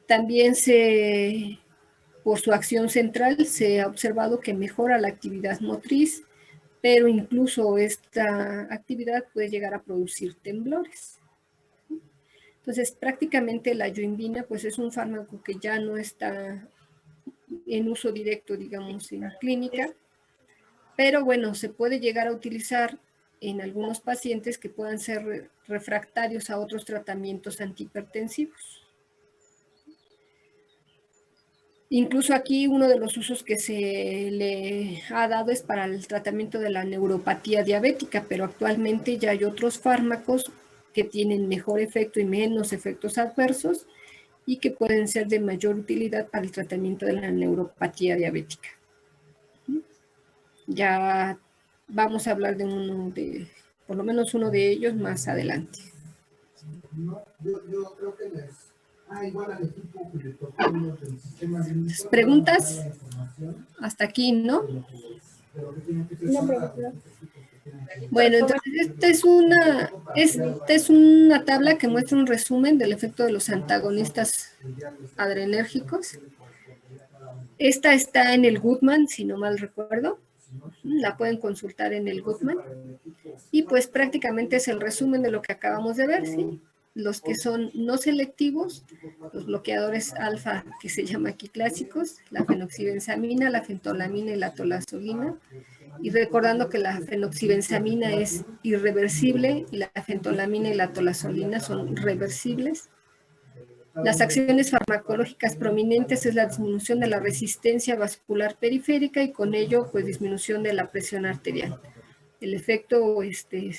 También por su acción central se ha observado que mejora la actividad motriz, pero incluso esta actividad puede llegar a producir temblores. Entonces, prácticamente la yoimbina pues es un fármaco que ya no está en uso directo, digamos, en clínica, pero bueno, se puede llegar a utilizar en algunos pacientes que puedan ser refractarios a otros tratamientos antihipertensivos. Incluso aquí uno de los usos que se le ha dado es para el tratamiento de la neuropatía diabética, pero actualmente ya hay otros fármacos que tienen mejor efecto y menos efectos adversos y que pueden ser de mayor utilidad para el tratamiento de la neuropatía diabética. Ya vamos a hablar de por lo menos uno de ellos más adelante. Yo creo que igual al equipo que le tocó del sistema de preguntas hasta aquí, ¿no? Bueno, entonces esta es una tabla que muestra un resumen del efecto de los antagonistas adrenérgicos. Esta está en el Goodman, si no mal recuerdo. La pueden consultar en el Goodman. Y pues prácticamente es el resumen de lo que acabamos de ver, ¿sí? Los que son no selectivos, los bloqueadores alfa, que se llama aquí clásicos, la fenoxibenzamina, la fentolamina y la tolazolina. Y recordando que la fenoxibenzamina es irreversible y la fentolamina y la tolazolina son reversibles. Las acciones farmacológicas prominentes es la disminución de la resistencia vascular periférica y con ello pues disminución de la presión arterial. El efecto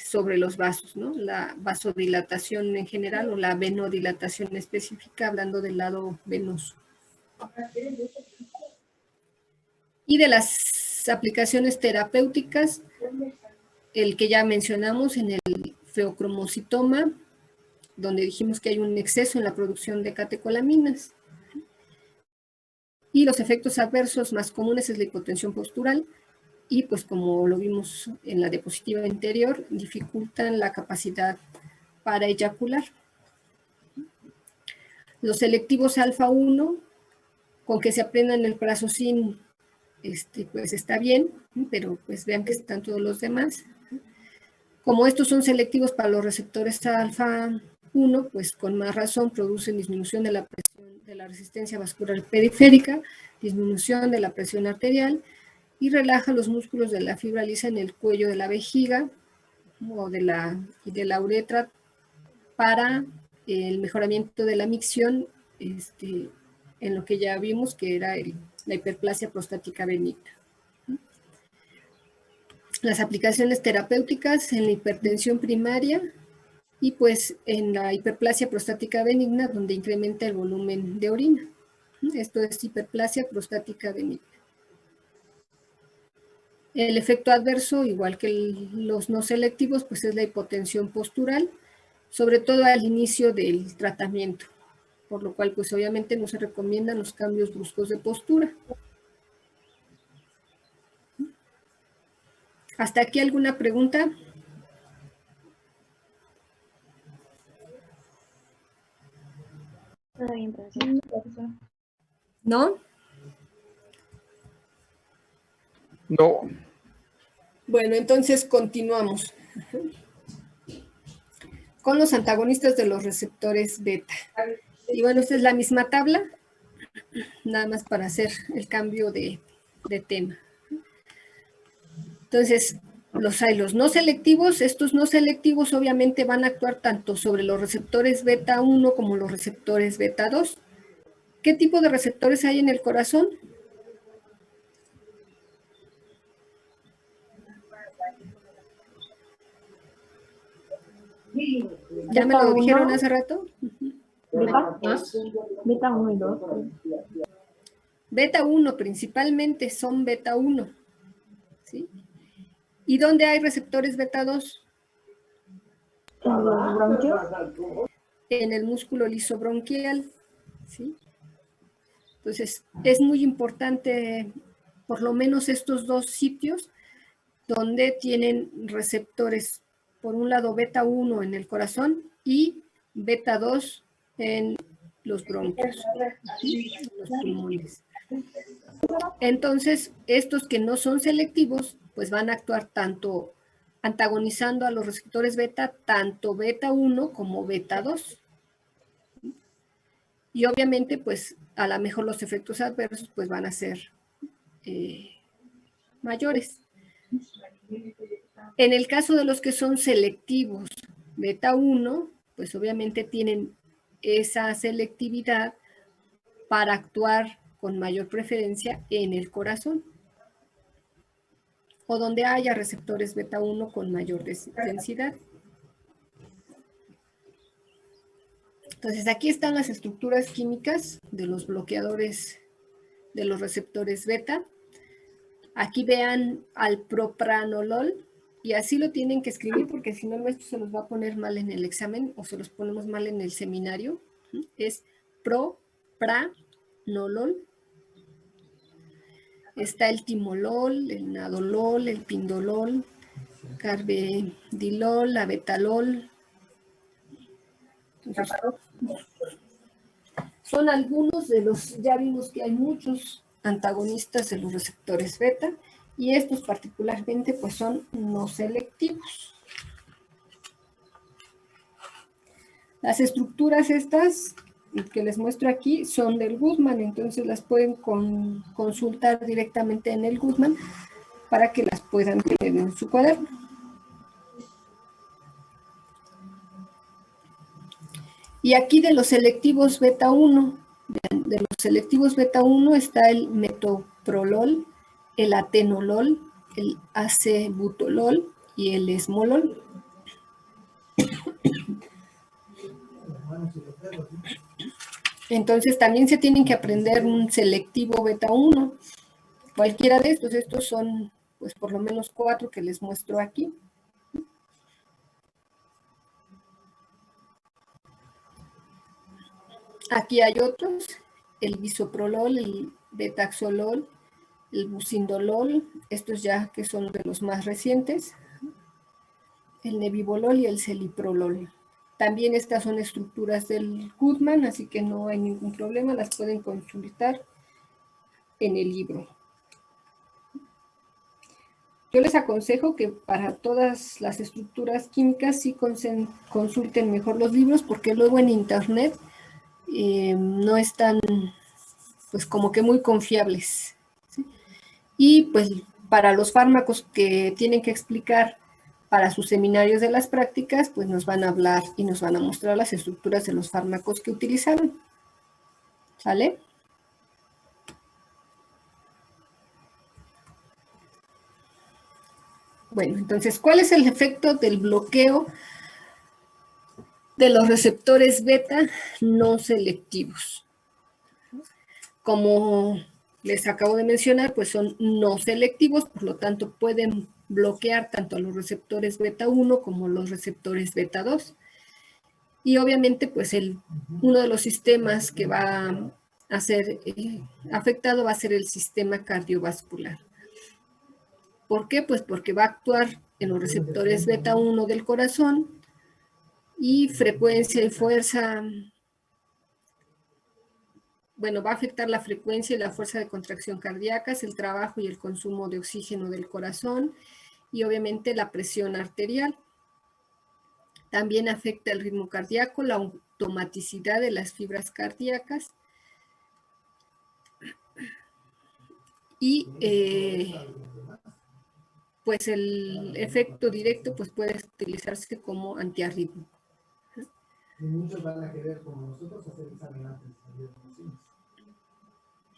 sobre los vasos, ¿no? La vasodilatación en general o la venodilatación específica, hablando del lado venoso. Y de las aplicaciones terapéuticas, el que ya mencionamos en el feocromocitoma, donde dijimos que hay un exceso en la producción de catecolaminas. Y los efectos adversos más comunes es la hipotensión postural, y pues como lo vimos en la diapositiva anterior, dificultan la capacidad para eyacular. Los selectivos alfa 1, con que se aprendan el prazosin, pues está bien, pero pues vean que están todos los demás. Como estos son selectivos para los receptores alfa 1, pues con más razón producen disminución de la presión, de la resistencia vascular periférica, disminución de la presión arterial, y relaja los músculos de la fibra lisa en el cuello de la vejiga o de la uretra para el mejoramiento de la micción, en lo que ya vimos que era la hiperplasia prostática benigna. las aplicaciones terapéuticas en la hipertensión primaria y pues en la hiperplasia prostática benigna, donde incrementa el volumen de orina. Esto es hiperplasia prostática benigna. El efecto adverso, igual que los no selectivos, pues es la hipotensión postural, sobre todo al inicio del tratamiento, por lo cual pues obviamente no se recomiendan los cambios bruscos de postura. ¿Hasta aquí alguna pregunta? Todo bien, profesor. ¿No? No. Bueno, entonces continuamos con los antagonistas de los receptores beta. Y bueno, esta es la misma tabla, nada más para hacer el cambio de tema. Entonces, hay los no selectivos. Estos no selectivos obviamente van a actuar tanto sobre los receptores beta 1 como los receptores beta 2. ¿Qué tipo de receptores hay en el corazón? ¿Ya me lo dijeron hace rato? Beta 1 y 2. Beta 1 principalmente son beta 1. ¿Sí? ¿Y dónde hay receptores beta 2? En los bronquios. En el músculo lisobronquial. ¿Sí? Entonces, es muy importante por lo menos estos dos sitios donde tienen receptores, por un lado beta 1 en el corazón y beta 2 en los bronquios, en los pulmones. Entonces, estos que no son selectivos, pues van a actuar tanto antagonizando a los receptores beta, tanto beta 1 como beta 2. Y obviamente, pues, a lo mejor los efectos adversos, pues, van a ser mayores. En el caso de los que son selectivos beta 1, pues obviamente tienen esa selectividad para actuar con mayor preferencia en el corazón o donde haya receptores beta 1 con mayor densidad. Entonces aquí están las estructuras químicas de los bloqueadores de los receptores beta. Aquí vean al propranolol, y así lo tienen que escribir porque si no esto se los va a poner mal en el examen o se los ponemos mal en el seminario. Es propranolol. Está el timolol, el nadolol, el pindolol, carbendilol, abetalol. Entonces, son algunos de los, ya vimos que hay muchos antagonistas de los receptores beta y estos particularmente pues son no selectivos. Las estructuras estas que les muestro aquí son del Guttman, entonces las pueden consultar directamente en el Guttman para que las puedan tener en su cuaderno. Y aquí de los selectivos beta 1, de los selectivos beta 1 está el metoprolol, el atenolol, el acebutolol y el esmolol. Entonces también se tienen que aprender un selectivo beta 1. Cualquiera de estos son pues por lo menos 4 que les muestro aquí. Aquí hay otros, el bisoprolol, el betaxolol, el bucindolol, estos ya que son de los más recientes, el nebivolol y el celiprolol. También estas son estructuras del Guttman, así que no hay ningún problema, las pueden consultar en el libro. Yo les aconsejo que para todas las estructuras químicas sí consulten mejor los libros, porque luego en internet no están pues como que muy confiables, ¿sí? Y pues para los fármacos que tienen que explicar para sus seminarios de las prácticas, pues nos van a hablar y nos van a mostrar las estructuras de los fármacos que utilizaron. ¿Sale? Bueno, entonces, ¿cuál es el efecto del bloqueo de los receptores beta no selectivos? Como les acabo de mencionar, pues son no selectivos, por lo tanto pueden bloquear tanto a los receptores beta 1 como los receptores beta 2. Y obviamente, pues uno de los sistemas que va a ser afectado va a ser el sistema cardiovascular. ¿Por qué? Pues porque va a actuar en los receptores beta 1 del corazón y frecuencia y fuerza, bueno, va a afectar la frecuencia y la fuerza de contracción cardíacas, el trabajo y el consumo de oxígeno del corazón y obviamente la presión arterial. También afecta el ritmo cardíaco, la automaticidad de las fibras cardíacas y pues el efecto directo pues puede utilizarse como antiarrítmico. Y muchos van a querer, como nosotros, hacer examen antes de salir de los cines.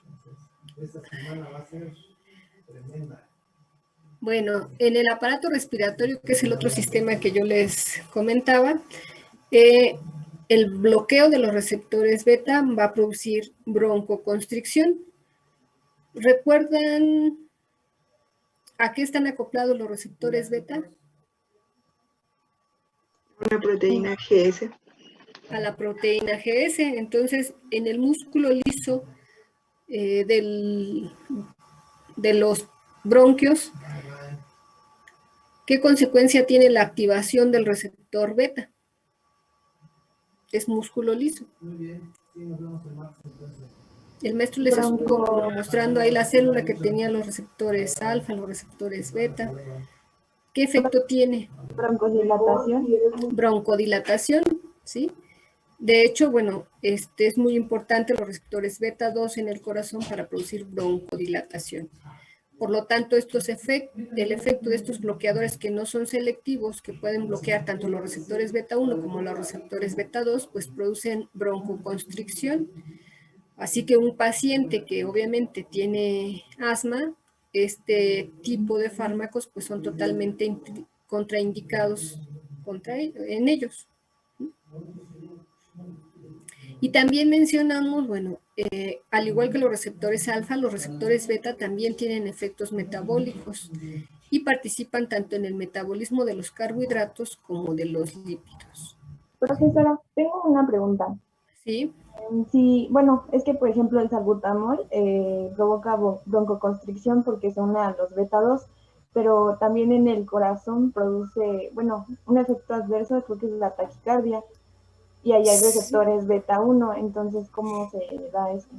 Entonces, esta semana va a ser tremenda. Bueno, en el aparato respiratorio, que es el otro sistema que yo les comentaba, el bloqueo de los receptores beta va a producir broncoconstricción. ¿Recuerdan a qué están acoplados los receptores beta? Una proteína GS. A la proteína GS. Entonces, en el músculo liso de los bronquios, ¿qué consecuencia tiene la activación del receptor beta? Es músculo liso. Muy bien, sí, nos vemos el martes entonces. El maestro les estuvo mostrando ahí la célula que tenía los receptores alfa, los receptores beta. ¿Qué efecto tiene? Broncodilatación. Broncodilatación, ¿sí? De hecho, bueno, es muy importante los receptores beta 2 en el corazón para producir broncodilatación. Por lo tanto, el efecto de estos bloqueadores que no son selectivos, que pueden bloquear tanto los receptores beta 1 como los receptores beta 2, pues producen broncoconstricción. Así que un paciente que obviamente tiene asma, este tipo de fármacos pues son totalmente contraindicados en ellos. Y también mencionamos, bueno, al igual que los receptores alfa, los receptores beta también tienen efectos metabólicos y participan tanto en el metabolismo de los carbohidratos como de los lípidos. Profesora, tengo una pregunta. ¿Sí? Sí, bueno, es que por ejemplo el salbutamol provoca broncoconstricción porque se une a los beta 2, pero también en el corazón produce, bueno, un efecto adverso, creo que es la taquicardia, y ahí hay receptores beta 1, entonces, ¿cómo se da esto?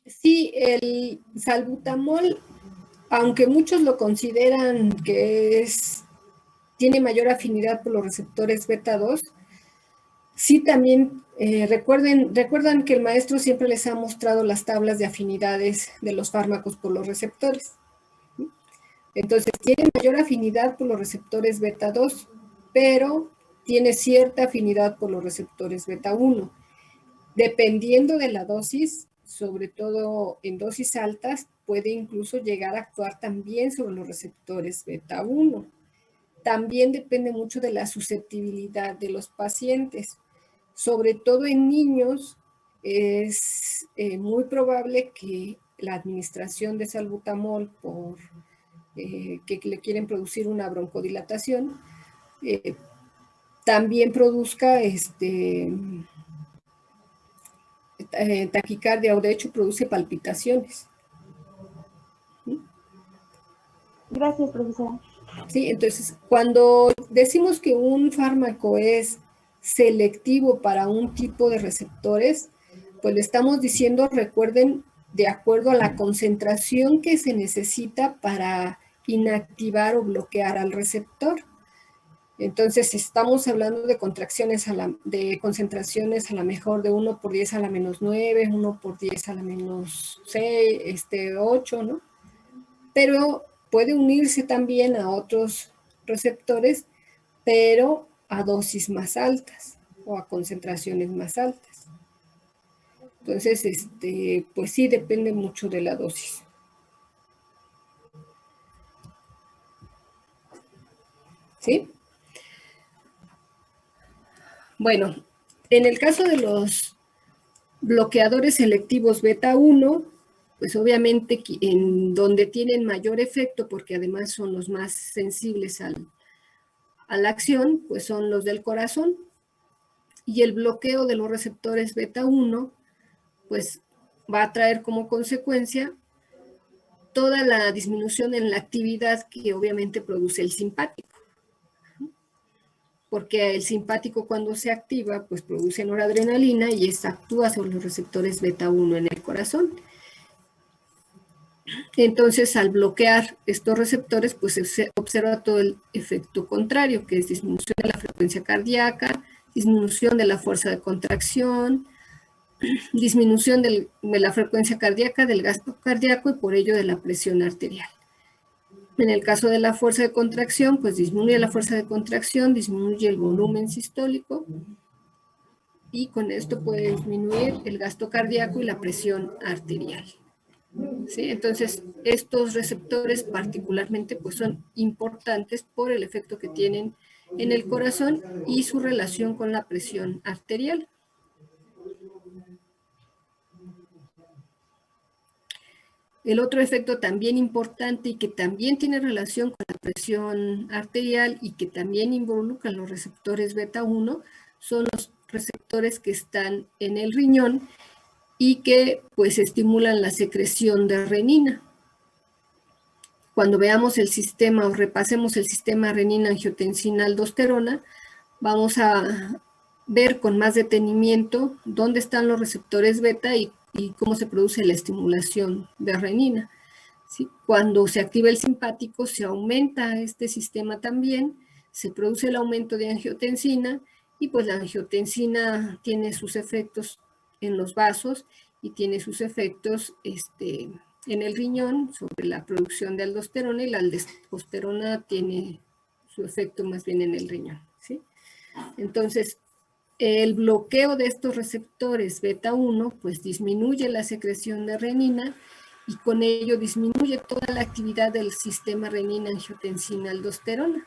Sí, el salbutamol, aunque muchos lo consideran que tiene mayor afinidad por los receptores beta 2, sí también recuerdan que el maestro siempre les ha mostrado las tablas de afinidades de los fármacos por los receptores. Entonces, tiene mayor afinidad por los receptores beta 2, pero tiene cierta afinidad por los receptores beta 1. Dependiendo de la dosis, sobre todo en dosis altas, puede incluso llegar a actuar también sobre los receptores beta 1. También depende mucho de la susceptibilidad de los pacientes. Sobre todo en niños, es muy probable que la administración de salbutamol que le quieren producir una broncodilatación, también produzca taquicardia o de hecho produce palpitaciones. Gracias, profesora. Sí, entonces cuando decimos que un fármaco es selectivo para un tipo de receptores, pues le estamos diciendo, recuerden, de acuerdo a la concentración que se necesita para inactivar o bloquear al receptor. Entonces, estamos hablando de de concentraciones a la mejor de 1 por 10 a la menos 9, 1 por 10 a la menos 6, 8, ¿no? Pero puede unirse también a otros receptores, pero a dosis más altas o a concentraciones más altas. Entonces, pues sí, depende mucho de la dosis. ¿Sí? Bueno, en el caso de los bloqueadores selectivos beta 1, pues obviamente en donde tienen mayor efecto, porque además son los más sensibles a la acción, pues son los del corazón. Y el bloqueo de los receptores beta 1, pues va a traer como consecuencia toda la disminución en la actividad que obviamente produce el simpático. Porque el simpático cuando se activa, pues produce noradrenalina y esta actúa sobre los receptores beta 1 en el corazón. Entonces, al bloquear estos receptores, pues se observa todo el efecto contrario, que es disminución de la frecuencia cardíaca, disminución de la fuerza de contracción, disminución de la frecuencia cardíaca, del gasto cardíaco y por ello de la presión arterial. En el caso de la fuerza de contracción, pues disminuye la fuerza de contracción, disminuye el volumen sistólico y con esto puede disminuir el gasto cardíaco y la presión arterial. ¿Sí? Entonces, estos receptores particularmente pues son importantes por el efecto que tienen en el corazón y su relación con la presión arterial. El otro efecto también importante y que también tiene relación con la presión arterial y que también involucra los receptores beta 1 son los receptores que están en el riñón y que pues estimulan la secreción de renina. Cuando veamos el sistema o repasemos el sistema renina-angiotensina-aldosterona, vamos a ver con más detenimiento dónde están los receptores beta y cómo se produce la estimulación de renina. ¿Sí? Cuando se activa el simpático, se aumenta este sistema también, se produce el aumento de angiotensina y pues la angiotensina tiene sus efectos en los vasos y tiene sus efectos en el riñón sobre la producción de aldosterona y la aldosterona tiene su efecto más bien en el riñón. ¿Sí? Entonces, el bloqueo de estos receptores beta 1 pues disminuye la secreción de renina y con ello disminuye toda la actividad del sistema renina-angiotensina-aldosterona.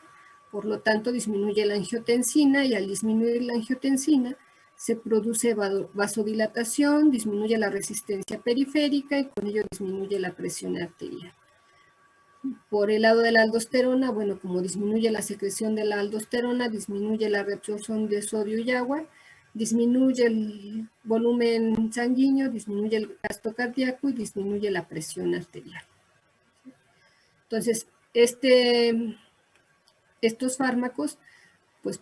Por lo tanto, disminuye la angiotensina y al disminuir la angiotensina se produce vasodilatación, disminuye la resistencia periférica y con ello disminuye la presión arterial. Por el lado de la aldosterona, bueno, como disminuye la secreción de la aldosterona, disminuye la reabsorción de sodio y agua, disminuye el volumen sanguíneo, disminuye el gasto cardíaco y disminuye la presión arterial. Entonces, estos fármacos, pues,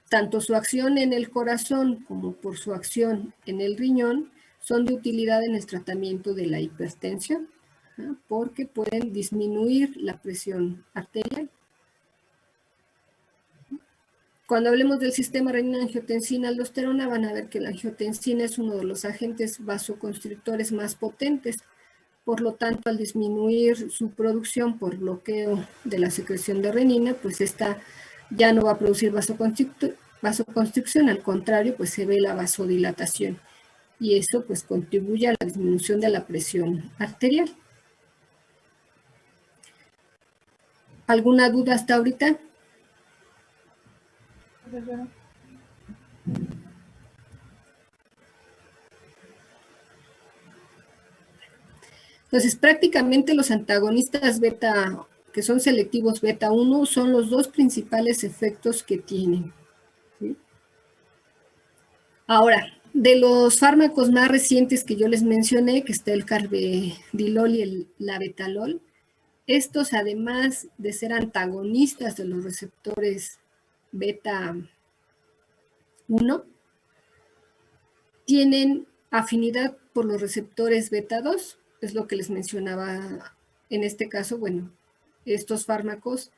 tanto su acción en el corazón como por su acción en el riñón, son de utilidad en el tratamiento de la hipertensión, ¿no? Porque pueden disminuir la presión arterial. Cuando hablemos del sistema renina-angiotensina-aldosterona, van a ver que la angiotensina es uno de los agentes vasoconstrictores más potentes. Por lo tanto, al disminuir su producción por bloqueo de la secreción de renina, pues esta ya no va a producir vasoconstricción, al contrario, pues se ve la vasodilatación. Y eso pues contribuye a la disminución de la presión arterial. ¿Alguna duda hasta ahorita? Entonces, prácticamente los antagonistas beta, que son selectivos beta 1, son los dos principales efectos que tienen. ¿Sí? Ahora, de los fármacos más recientes que yo les mencioné, que está el carvedilol y el labetalol, estos, además de ser antagonistas de los receptores beta 1, tienen afinidad por los receptores beta 2, es lo que les mencionaba en este caso. Bueno, estos fármacos,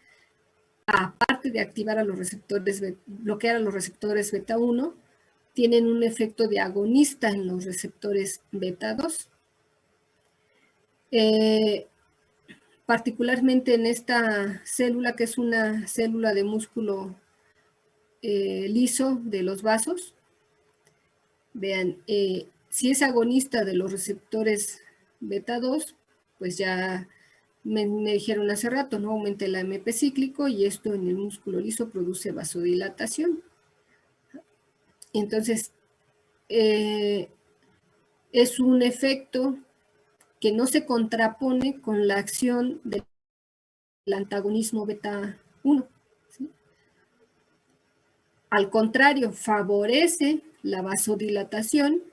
aparte de activar a los receptores, bloquear a los receptores beta 1, tienen un efecto de agonista en los receptores beta 2. Particularmente en esta célula, que es una célula de músculo liso de los vasos. Vean, si es agonista de los receptores beta 2, pues ya me dijeron hace rato, ¿no? Aumenta el AMP cíclico y esto en el músculo liso produce vasodilatación. Entonces, es un efecto que no se contrapone con la acción del antagonismo beta 1. ¿Sí? Al contrario, favorece la vasodilatación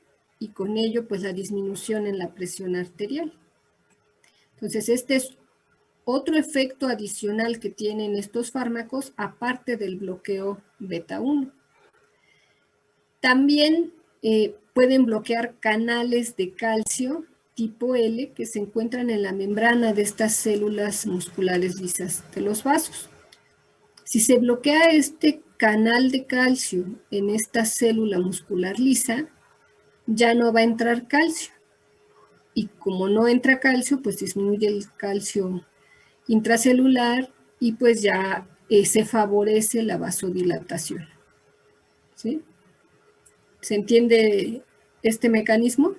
y con ello pues la disminución en la presión arterial. Entonces este es otro efecto adicional que tienen estos fármacos aparte del bloqueo beta 1. También pueden bloquear canales de calcio tipo L que se encuentran en la membrana de estas células musculares lisas de los vasos. Si se bloquea este canal de calcio en esta célula muscular lisa, ya no va a entrar calcio. Y como no entra calcio, pues disminuye el calcio intracelular y pues ya se favorece la vasodilatación. ¿Sí? ¿Se entiende este mecanismo?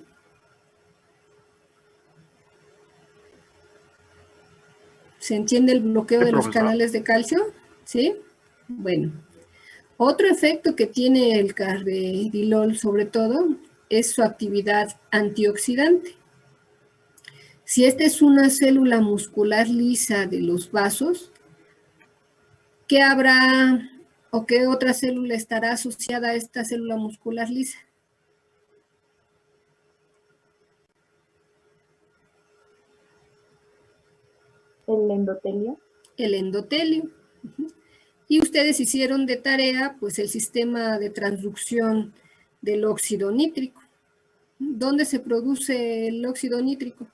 ¿Se entiende el bloqueo de los canales de calcio? ¿Sí? Bueno. Otro efecto que tiene el carvedilol sobre todo es su actividad antioxidante. Si esta es una célula muscular lisa de los vasos, ¿qué habrá o qué otra célula estará asociada a esta célula muscular lisa? El endotelio. El endotelio. Y ustedes hicieron de tarea pues el sistema de transducción del óxido nítrico. ¿Dónde se produce el óxido nítrico?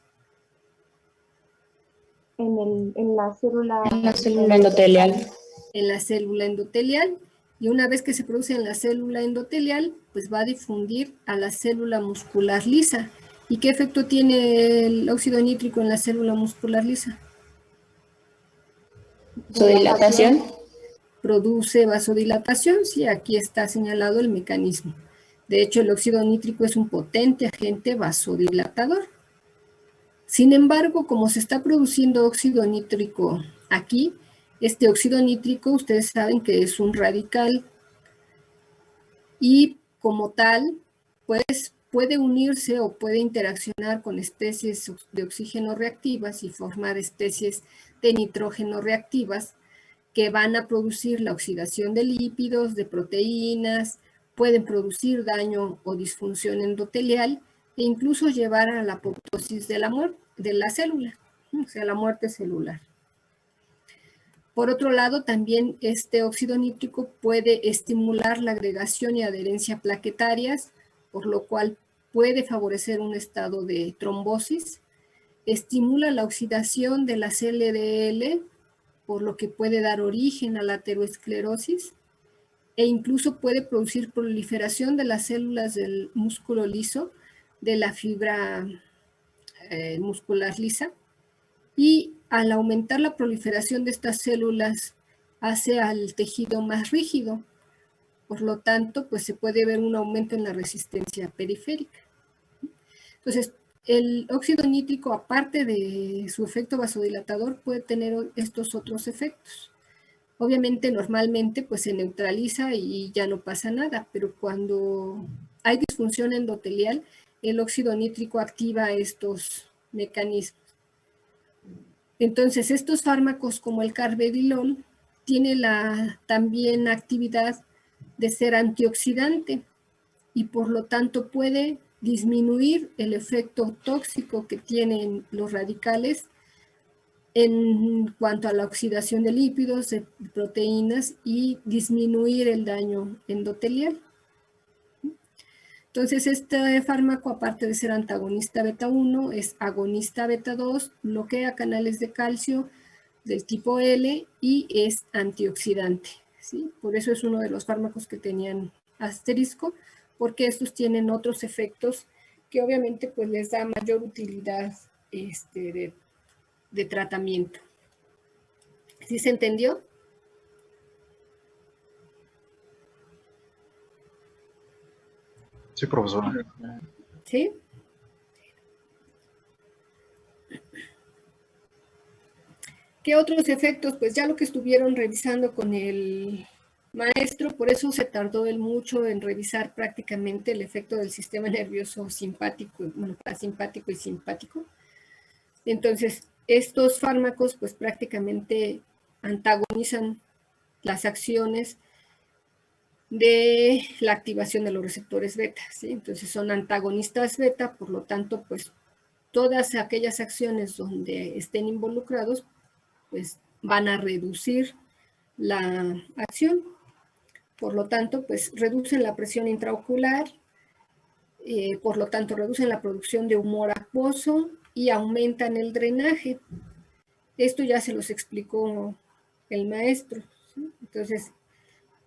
En la célula endotelial. En la célula endotelial. Y una vez que se produce en la célula endotelial, pues va a difundir a la célula muscular lisa. ¿Y qué efecto tiene el óxido nítrico en la célula muscular lisa? Vasodilatación. Produce vasodilatación, sí, aquí está señalado el mecanismo. De hecho, el óxido nítrico es un potente agente vasodilatador. Sin embargo, como se está produciendo óxido nítrico aquí, este óxido nítrico, ustedes saben que es un radical y como tal, pues puede unirse o puede interaccionar con especies de oxígeno reactivas y formar especies de nitrógeno reactivas que van a producir la oxidación de lípidos, de proteínas, pueden producir daño o disfunción endotelial e incluso llevar a la apoptosis de la célula, o sea, la muerte celular. Por otro lado, también este óxido nítrico puede estimular la agregación y adherencia plaquetarias, por lo cual puede favorecer un estado de trombosis, estimula la oxidación de las LDL, por lo que puede dar origen a la ateroesclerosis, e incluso puede producir proliferación de las células del músculo liso, de la fibra muscular lisa, y al aumentar la proliferación de estas células hace al tejido más rígido. Por lo tanto, pues se puede ver un aumento en la resistencia periférica. Entonces, el óxido nítrico, aparte de su efecto vasodilatador, puede tener estos otros efectos. Obviamente, normalmente, pues se neutraliza y ya no pasa nada, pero cuando hay disfunción endotelial, el óxido nítrico activa estos mecanismos. Entonces, estos fármacos como el carvedilol tiene también actividad de ser antioxidante y por lo tanto puede disminuir el efecto tóxico que tienen los radicales en cuanto a la oxidación de lípidos, de proteínas y disminuir el daño endotelial. Entonces, este fármaco, aparte de ser antagonista beta 1, es agonista beta 2, bloquea canales de calcio del tipo L y es antioxidante, ¿sí? Por eso es uno de los fármacos que tenían asterisco, porque estos tienen otros efectos que obviamente pues les da mayor utilidad de tratamiento. ¿Sí se entendió? Sí, profesora. ¿Sí? ¿Qué otros efectos? Pues ya lo que estuvieron revisando con el maestro, por eso se tardó él mucho en revisar prácticamente el efecto del sistema nervioso simpático, bueno, parasimpático y simpático. Entonces, estos fármacos pues prácticamente antagonizan las acciones de la activación de los receptores beta, ¿sí? Entonces son antagonistas beta, por lo tanto, pues todas aquellas acciones donde estén involucrados, pues van a reducir la acción. Por lo tanto, pues reducen la presión intraocular, por lo tanto reducen la producción de humor acuoso y aumentan el drenaje. Esto ya se los explicó el maestro, ¿sí? Entonces,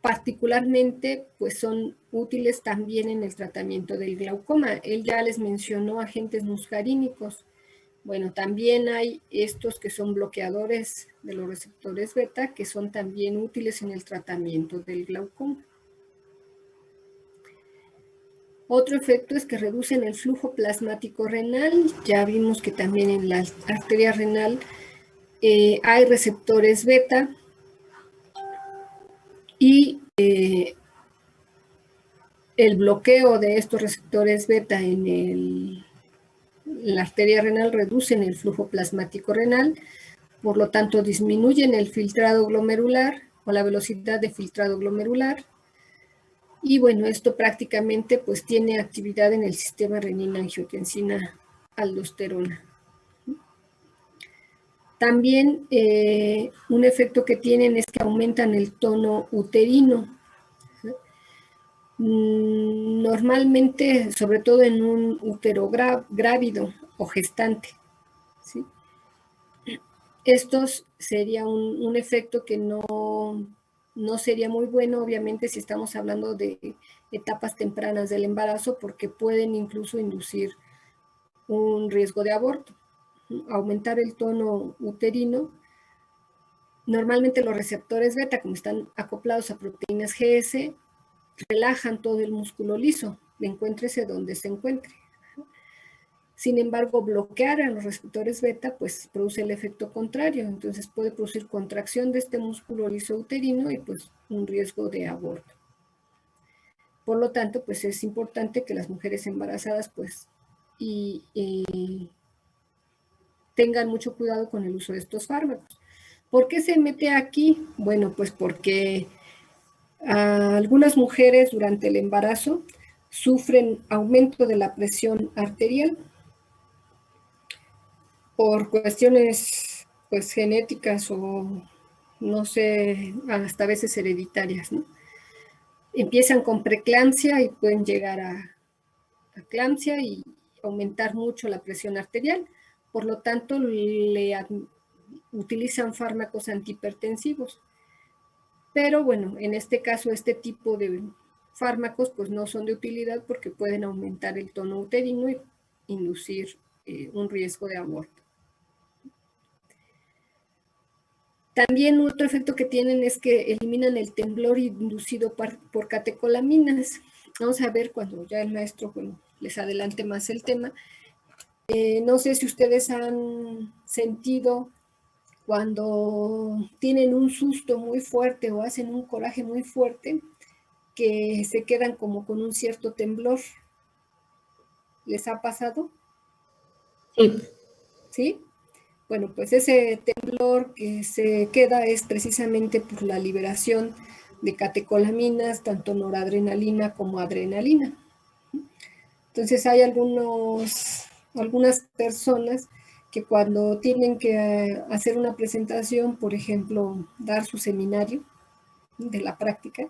particularmente, pues son útiles también en el tratamiento del glaucoma. Él ya les mencionó agentes muscarínicos. Bueno, también hay estos que son bloqueadores de los receptores beta, que son también útiles en el tratamiento del glaucoma. Otro efecto es que reducen el flujo plasmático renal. Ya vimos que también en la arteria renal hay receptores beta y el bloqueo de estos receptores beta en la arteria renal reducen el flujo plasmático renal, por lo tanto disminuyen el filtrado glomerular o la velocidad de filtrado glomerular. Y bueno, esto prácticamente pues tiene actividad en el sistema renina-angiotensina-aldosterona. También un efecto que tienen es que aumentan el tono uterino. Normalmente, sobre todo en un útero grávido o gestante, ¿sí? Estos sería un efecto que no sería muy bueno, obviamente, si estamos hablando de etapas tempranas del embarazo, porque pueden incluso inducir un riesgo de aborto. Aumentar el tono uterino. Normalmente los receptores beta, como están acoplados a proteínas GS, relajan todo el músculo liso, encuéntrese donde se encuentre. Sin embargo, bloquear a los receptores beta pues produce el efecto contrario, entonces puede producir contracción de este músculo liso uterino y pues un riesgo de aborto. Por lo tanto, pues es importante que las mujeres embarazadas pues tengan mucho cuidado con el uso de estos fármacos. ¿Por qué se mete aquí? Bueno, pues porque algunas mujeres durante el embarazo sufren aumento de la presión arterial por cuestiones pues genéticas o no sé, hasta a veces hereditarias, ¿no? Empiezan con preeclampsia y pueden llegar a eclampsia y aumentar mucho la presión arterial. Por lo tanto, utilizan fármacos antihipertensivos. Pero bueno, en este caso, este tipo de fármacos pues no son de utilidad porque pueden aumentar el tono uterino y inducir un riesgo de aborto. También otro efecto que tienen es que eliminan el temblor inducido por catecolaminas. Vamos a ver cuando ya el maestro les adelante más el tema. No sé si ustedes han sentido cuando tienen un susto muy fuerte o hacen un coraje muy fuerte, que se quedan como con un cierto temblor. ¿Les ha pasado? Sí. ¿Sí? Bueno, pues ese temblor que se queda es precisamente por la liberación de catecolaminas, tanto noradrenalina como adrenalina. Entonces hay algunas personas que cuando tienen que hacer una presentación, por ejemplo, dar su seminario de la práctica,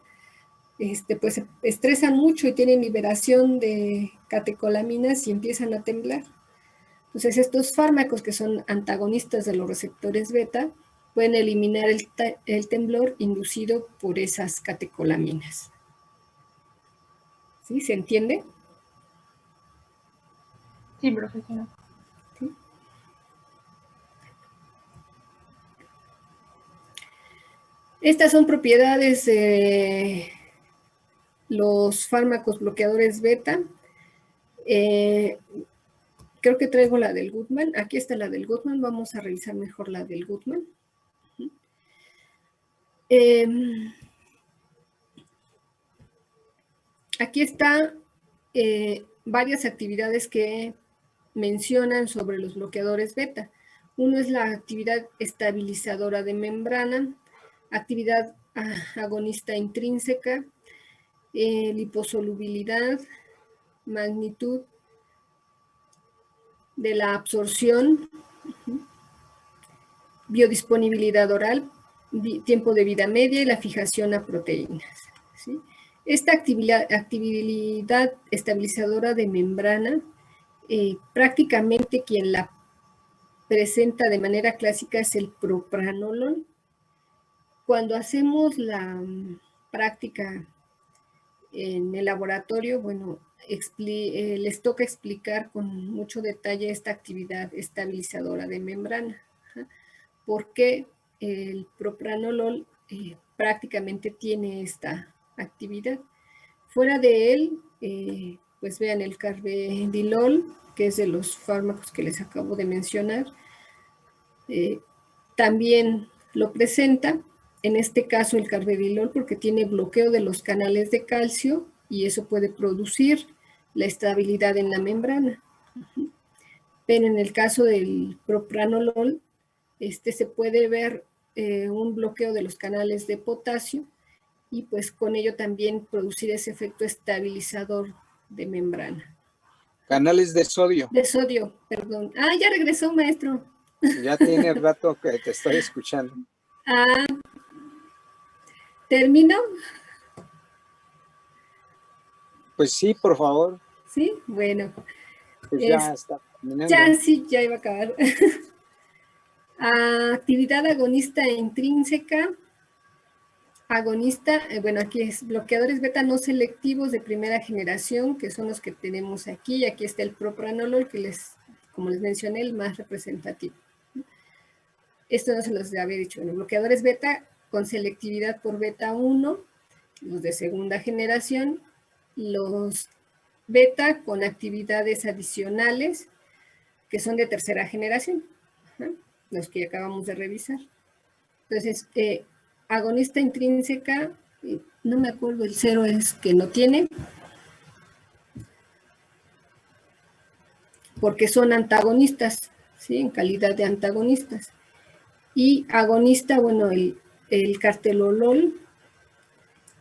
pues se estresan mucho y tienen liberación de catecolaminas y empiezan a temblar. Entonces, estos fármacos que son antagonistas de los receptores beta pueden eliminar el temblor inducido por esas catecolaminas. ¿Sí? ¿Se entiende? Sí, profesora. ¿Sí? Estas son propiedades de los fármacos bloqueadores beta. Creo que traigo la del Goodman. Aquí está la del Goodman. Vamos a revisar mejor la del Goodman. Aquí está varias actividades que mencionan sobre los bloqueadores beta. Uno es la actividad estabilizadora de membrana, actividad agonista intrínseca, liposolubilidad, magnitud de la absorción, biodisponibilidad oral, tiempo de vida media y la fijación a proteínas, ¿sí? Esta actividad estabilizadora de membrana, prácticamente quien la presenta de manera clásica es el propranolol. Cuando hacemos la práctica en el laboratorio, bueno, les toca explicar con mucho detalle esta actividad estabilizadora de membrana. Porque el propranolol prácticamente tiene esta actividad. Fuera de él, pues vean el carvedilol, que es de los fármacos que les acabo de mencionar, también lo presenta, en este caso el carvedilol, porque tiene bloqueo de los canales de calcio y eso puede producir la estabilidad en la membrana. Pero en el caso del propranolol, se puede ver un bloqueo de los canales de potasio y pues con ello también producir ese efecto estabilizador de membrana. Canales de sodio. De sodio, perdón. Ah, ya regresó, maestro. Ya tiene rato que te estoy escuchando. Ah, ¿termino? Pues sí, por favor. Sí, bueno. Pues ya está terminando. Ya sí, ya iba a acabar. Actividad agonista intrínseca. Agonista, bueno, aquí es bloqueadores beta no selectivos de primera generación, que son los que tenemos aquí. Aquí está el propranolol, que como les mencioné, el más representativo. Esto no se los había dicho. Bueno, bloqueadores beta con selectividad por beta 1, los de segunda generación, los beta con actividades adicionales, que son de tercera generación, los que acabamos de revisar. Entonces, agonista intrínseca, no me acuerdo, el 0 es que no tiene, porque son antagonistas, ¿sí? En calidad de antagonistas. Y agonista, bueno, el cartelolol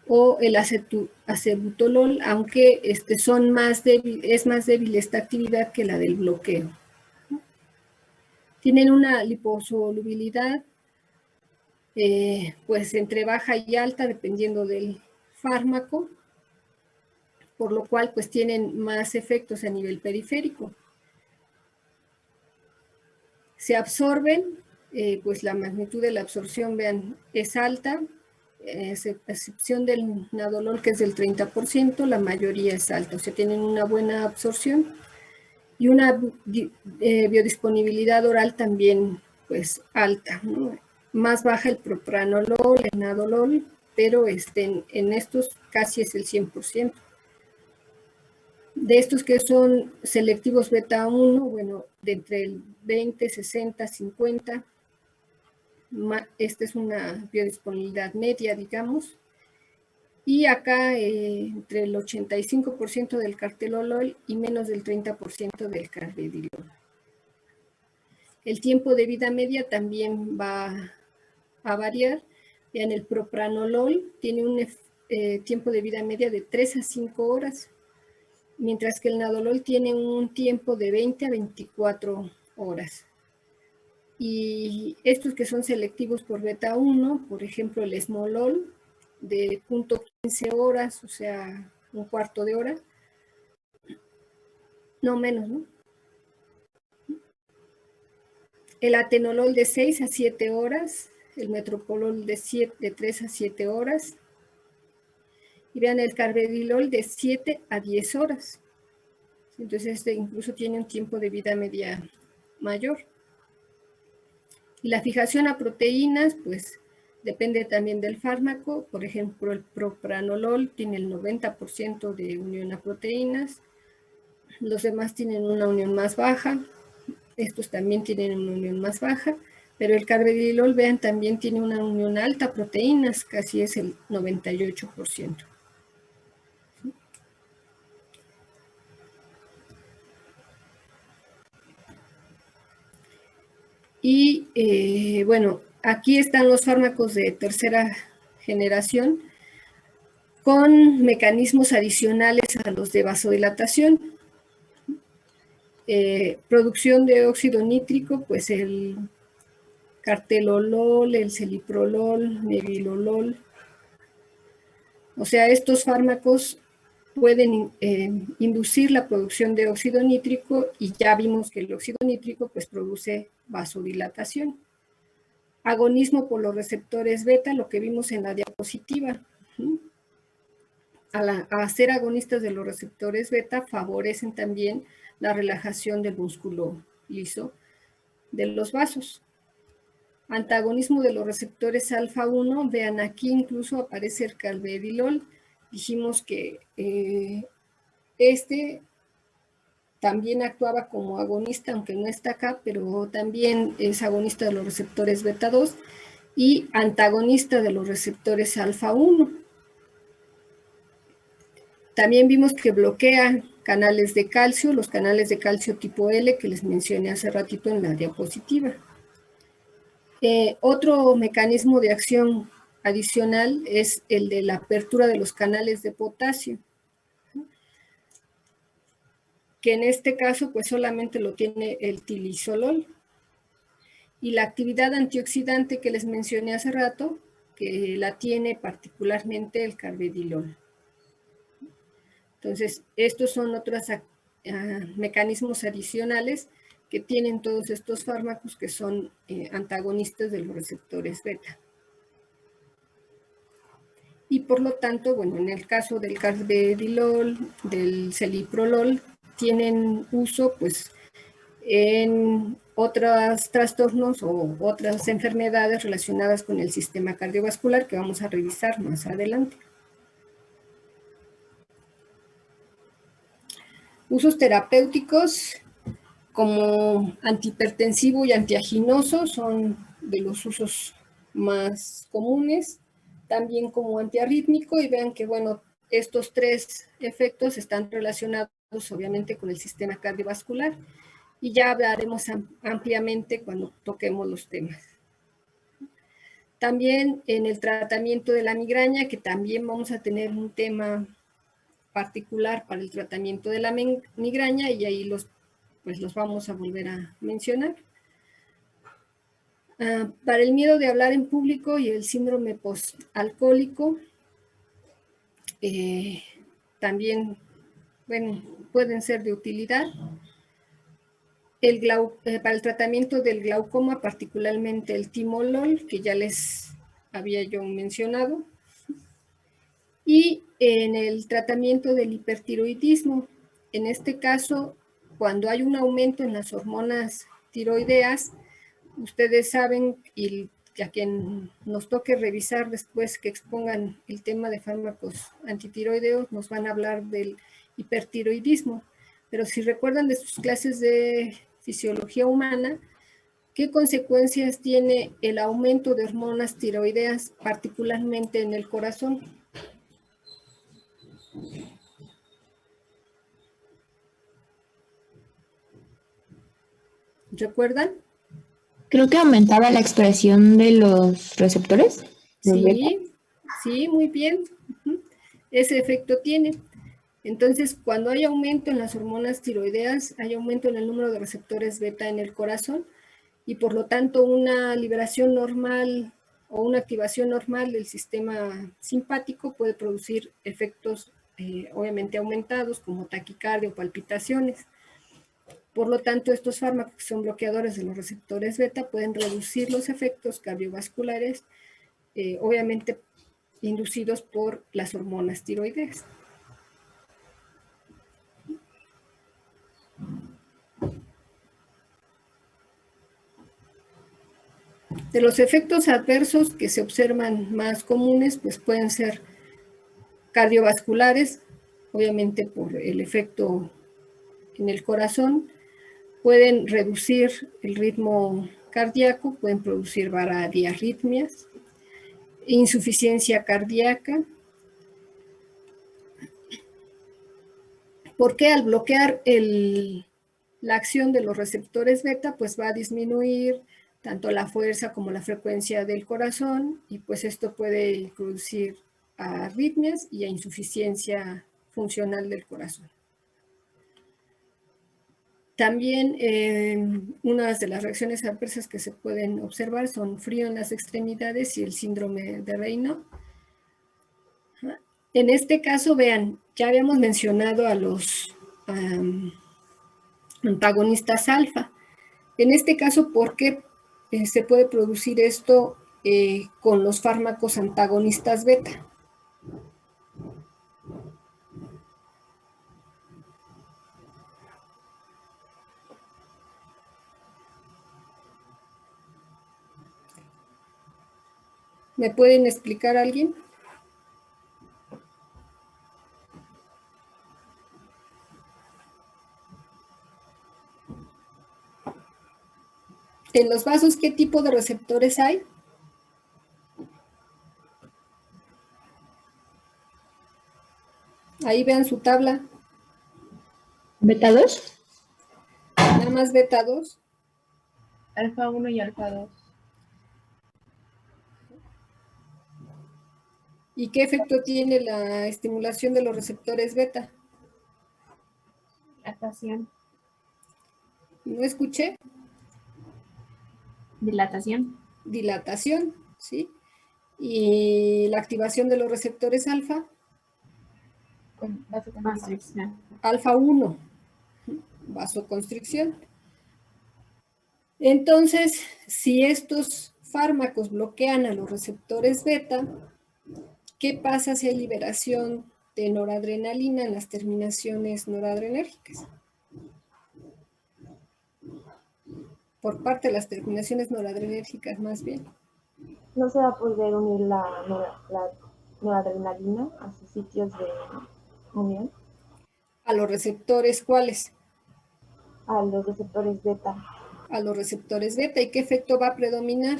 o el acebutolol, aunque es más débil esta actividad que la del bloqueo. Tienen una liposolubilidad pues entre baja y alta dependiendo del fármaco, por lo cual pues tienen más efectos a nivel periférico. Se absorben, pues la magnitud de la absorción, vean, es alta, a excepción del nadolol que es del 30%, la mayoría es alta, o sea, tienen una buena absorción y una biodisponibilidad oral también pues alta, ¿no? Más baja el propranolol, el nadolol, pero en estos casi es el 100%. De estos que son selectivos beta 1, bueno, de entre el 20, 60, 50, esta es una biodisponibilidad media, digamos, y acá entre el 85% del cartelolol y menos del 30% del carvedilol. El tiempo de vida media también va a variar. Vean, el propranolol tiene un tiempo de vida media de 3 a 5 horas, mientras que el nadolol tiene un tiempo de 20 a 24 horas. Y estos que son selectivos por beta 1, por ejemplo el esmolol, de 0.15 horas, o sea, un cuarto de hora, no menos, ¿no? El atenolol de 6 a 7 horas, el metoprolol de 3 a 7 horas, y vean el carvedilol de 7 a 10 horas. Entonces incluso tiene un tiempo de vida media mayor. Y la fijación a proteínas, pues depende también del fármaco. Por ejemplo, el propranolol tiene el 90% de unión a proteínas. Los demás tienen una unión más baja. Estos también tienen una unión más baja. Pero el carvedilol, vean, también tiene una unión alta a proteínas, casi es el 98%. Y bueno, aquí están los fármacos de tercera generación con mecanismos adicionales a los de vasodilatación. Producción de óxido nítrico, pues el cartelolol, el celiprolol, nebilolol. O sea, estos fármacos pueden inducir la producción de óxido nítrico y ya vimos que el óxido nítrico pues produce vasodilatación. Agonismo por los receptores beta, lo que vimos en la diapositiva. A ser agonistas de los receptores beta favorecen también la relajación del músculo liso de los vasos. Antagonismo de los receptores alfa 1, vean aquí incluso aparece el carvedilol. Dijimos que este también actuaba como agonista, aunque no está acá, pero también es agonista de los receptores beta 2 y antagonista de los receptores alfa 1. También vimos que bloquea canales de calcio, los canales de calcio tipo L que les mencioné hace ratito en la diapositiva. Otro mecanismo de acción adicional es el de la apertura de los canales de potasio, que en este caso pues solamente lo tiene el tilizolol. Y la actividad antioxidante que les mencioné hace rato, que la tiene particularmente el carvedilol. Entonces, estos son otros mecanismos adicionales que tienen todos estos fármacos que son antagonistas de los receptores beta. Y por lo tanto, bueno, en el caso del carvedilol, del celiprolol, tienen uso pues en otros trastornos o otras enfermedades relacionadas con el sistema cardiovascular que vamos a revisar más adelante. Usos terapéuticos como antihipertensivo y antiaginoso son de los usos más comunes, también como antiarrítmico, y vean que, bueno, estos tres efectos están relacionados obviamente con el sistema cardiovascular, y ya hablaremos ampliamente cuando toquemos los temas. También en el tratamiento de la migraña, que también vamos a tener un tema particular para el tratamiento de la migraña, y ahí los vamos a volver a mencionar. Para el miedo de hablar en público y el síndrome postalcohólico, también, bueno, pueden ser de utilidad. Para el tratamiento del glaucoma, particularmente el timolol, que ya les había yo mencionado. Y en el tratamiento del hipertiroidismo, en este caso, cuando hay un aumento en las hormonas tiroideas, ustedes saben, y a quien nos toque revisar después que expongan el tema de fármacos antitiroideos, nos van a hablar del hipertiroidismo. Pero si recuerdan de sus clases de fisiología humana, ¿qué consecuencias tiene el aumento de hormonas tiroideas, particularmente en el corazón? ¿Recuerdan? Creo que aumentaba la expresión de los receptores. Sí, muy bien. Ese efecto tiene. Entonces, cuando hay aumento en las hormonas tiroideas, hay aumento en el número de receptores beta en el corazón y por lo tanto una liberación normal o una activación normal del sistema simpático puede producir efectos obviamente aumentados como taquicardia o palpitaciones. Por lo tanto, estos fármacos que son bloqueadores de los receptores beta pueden reducir los efectos cardiovasculares, obviamente inducidos por las hormonas tiroideas. De los efectos adversos que se observan más comunes, pues pueden ser cardiovasculares, obviamente por el efecto en el corazón, pueden reducir el ritmo cardíaco, pueden producir baradiarritmias, insuficiencia cardíaca, porque al bloquear la acción de los receptores beta, pues va a disminuir tanto la fuerza como la frecuencia del corazón, y pues esto puede producir arritmias y a insuficiencia funcional del corazón. También unas de las reacciones adversas que se pueden observar son frío en las extremidades y el síndrome de Raynaud. En este caso, vean, ya habíamos mencionado a los antagonistas alfa. En este caso, ¿por qué se puede producir esto con los fármacos antagonistas beta? ¿Me pueden explicar alguien? En los vasos, ¿qué tipo de receptores hay? Ahí vean su tabla. ¿Beta 2? Nada más beta 2. Alfa 1 y alfa 2. ¿Y qué efecto tiene la estimulación de los receptores beta? Dilatación. ¿No escuché? Dilatación. Dilatación, ¿sí? ¿Y la activación de los receptores alfa? Constricción. Alfa 1, vasoconstricción. Entonces, si estos fármacos bloquean a los receptores beta, ¿qué pasa si hay liberación de noradrenalina en las terminaciones noradrenérgicas? Por parte de las terminaciones noradrenérgicas, más bien. No se va a poder unir la noradrenalina a sus sitios de unión. ¿A los receptores cuáles? A los receptores beta. A los receptores beta. ¿Y qué efecto va a predominar?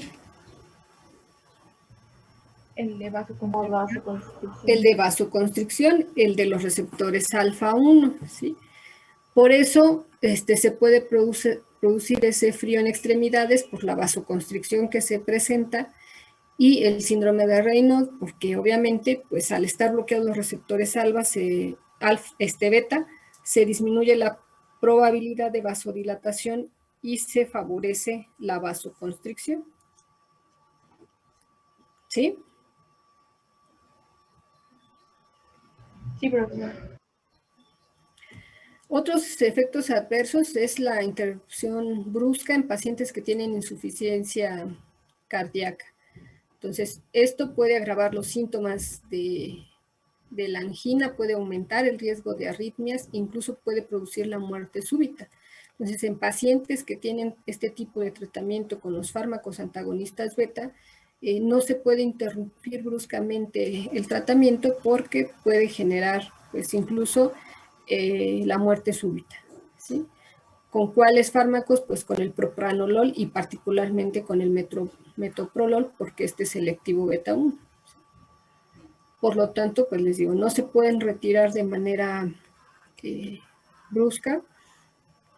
El de vasoconstricción. El de vasoconstricción, el de los receptores alfa 1, ¿sí? Por eso se puede producir ese frío en extremidades por la vasoconstricción que se presenta, y el síndrome de Raynaud, porque obviamente pues al estar bloqueados los receptores beta, se disminuye la probabilidad de vasodilatación y se favorece la vasoconstricción. ¿Sí? Sí, profesor. Otros efectos adversos es la interrupción brusca en pacientes que tienen insuficiencia cardíaca. Entonces, esto puede agravar los síntomas de la angina, puede aumentar el riesgo de arritmias, incluso puede producir la muerte súbita. Entonces, en pacientes que tienen este tipo de tratamiento con los fármacos antagonistas beta, no se puede interrumpir bruscamente el tratamiento porque puede generar, pues, incluso la muerte súbita, ¿sí? ¿Con cuáles fármacos? Pues con el propranolol y particularmente con el metoprolol, porque este es selectivo beta 1. Por lo tanto, pues les digo, no se pueden retirar de manera brusca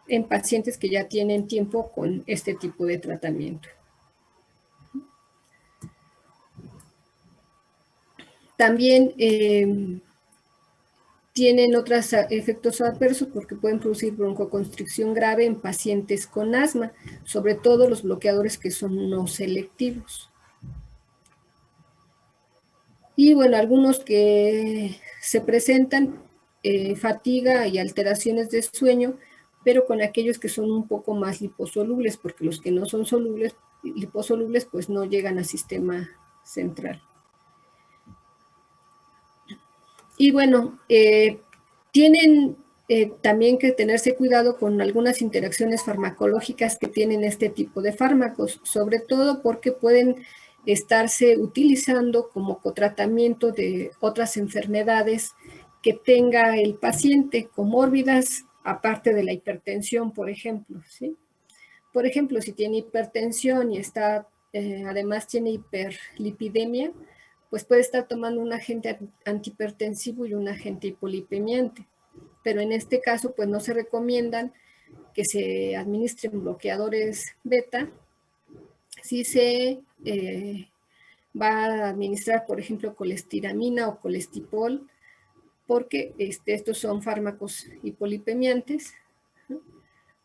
en pacientes que ya tienen tiempo con este tipo de tratamiento. También tienen otros efectos adversos porque pueden producir broncoconstricción grave en pacientes con asma, sobre todo los bloqueadores que son no selectivos. Y bueno, algunos que se presentan, fatiga y alteraciones de sueño, pero con aquellos que son un poco más liposolubles, porque los que no son liposolubles, pues no llegan al sistema central. Y bueno, tienen también que tenerse cuidado con algunas interacciones farmacológicas que tienen este tipo de fármacos, sobre todo porque pueden estarse utilizando como cotratamiento de otras enfermedades que tenga el paciente comórbidas, aparte de la hipertensión, por ejemplo, ¿sí? por ejemplo, si tiene hipertensión y está, además tiene hiperlipidemia, pues puede estar tomando un agente antihipertensivo y un agente hipolipemiante. Pero en este caso, pues no se recomiendan que se administren bloqueadores beta si se va a administrar, por ejemplo, colestiramina o colestipol, porque estos son fármacos hipolipemiantes, ¿no?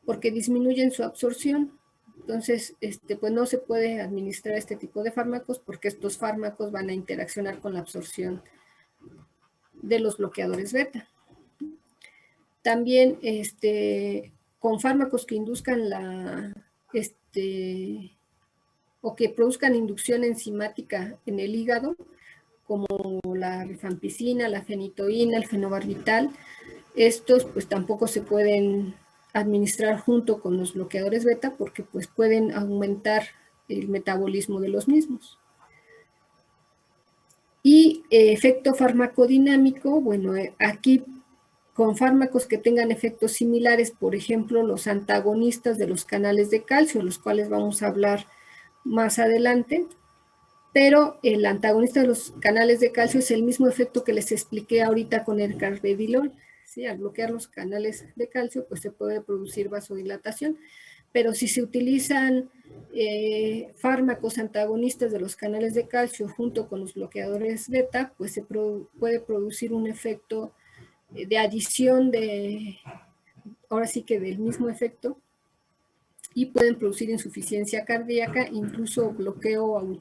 Porque disminuyen su absorción. Entonces, pues no se puede administrar este tipo de fármacos porque estos fármacos van a interaccionar con la absorción de los bloqueadores beta. También con fármacos que induzcan o que produzcan inducción enzimática en el hígado, como la rifampicina, la fenitoína, el fenobarbital, estos pues tampoco se pueden administrar junto con los bloqueadores beta porque pues pueden aumentar el metabolismo de los mismos. Y efecto farmacodinámico, bueno, aquí con fármacos que tengan efectos similares, por ejemplo, los antagonistas de los canales de calcio, los cuales vamos a hablar más adelante, pero el antagonista de los canales de calcio es el mismo efecto que les expliqué ahorita con el carvedilol, ¿sí? Al bloquear los canales de calcio, pues se puede producir vasodilatación, pero si se utilizan fármacos antagonistas de los canales de calcio junto con los bloqueadores beta, pues se puede producir un efecto de adición ahora sí que del mismo efecto, y pueden producir insuficiencia cardíaca, incluso bloqueo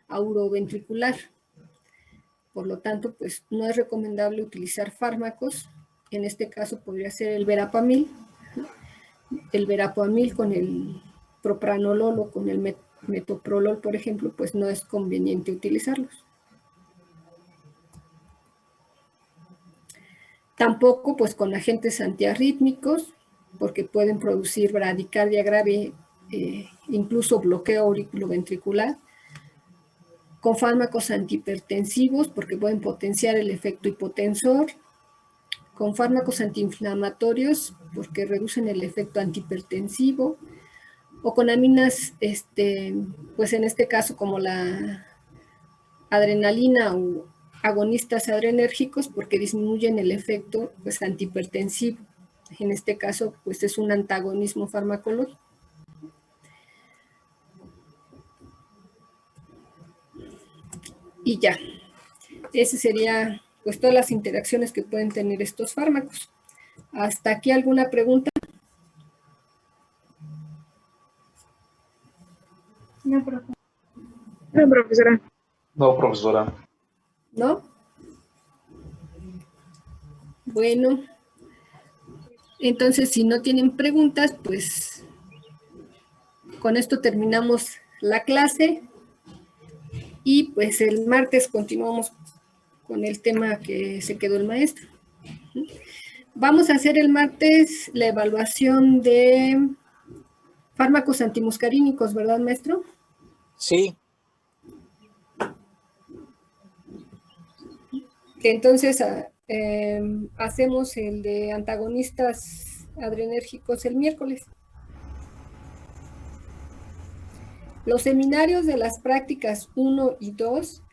auroventricular. Por lo tanto, pues no es recomendable utilizar fármacos. En este caso podría ser el verapamil con el propranolol o con el metoprolol, por ejemplo, pues no es conveniente utilizarlos. Tampoco pues con agentes antiarrítmicos, porque pueden producir bradicardia grave, incluso bloqueo auriculoventricular. Con fármacos antihipertensivos, porque pueden potenciar el efecto hipotensor. Con fármacos antiinflamatorios, porque reducen el efecto antihipertensivo. O con aminas, pues en este caso como la adrenalina o agonistas adrenérgicos, porque disminuyen el efecto pues antihipertensivo. En este caso, pues es un antagonismo farmacológico. Y ya, ese sería pues todas las interacciones que pueden tener estos fármacos. ¿Hasta aquí alguna pregunta? No, profesora. No, profesora. No, profesora. ¿No? Bueno, entonces si no tienen preguntas, pues con esto terminamos la clase y pues el martes continuamos con el tema que se quedó el maestro. Vamos a hacer el martes la evaluación de fármacos antimuscarínicos, ¿verdad, maestro? Sí. Entonces, hacemos el de antagonistas adrenérgicos el miércoles. Los seminarios de las prácticas 1 y 2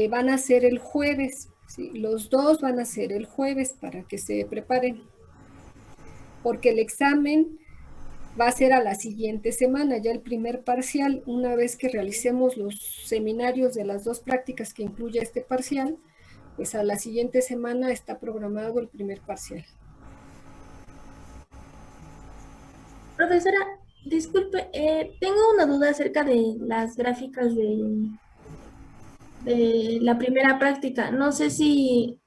van a ser el jueves. ¿Sí? Los dos van a ser el jueves para que se preparen. Porque el examen va a ser a la siguiente semana, ya el primer parcial. Una vez que realicemos los seminarios de las dos prácticas que incluye este parcial, pues a la siguiente semana está programado el primer parcial. Profesora, disculpe, tengo una duda acerca de las gráficas de la primera práctica. No sé si...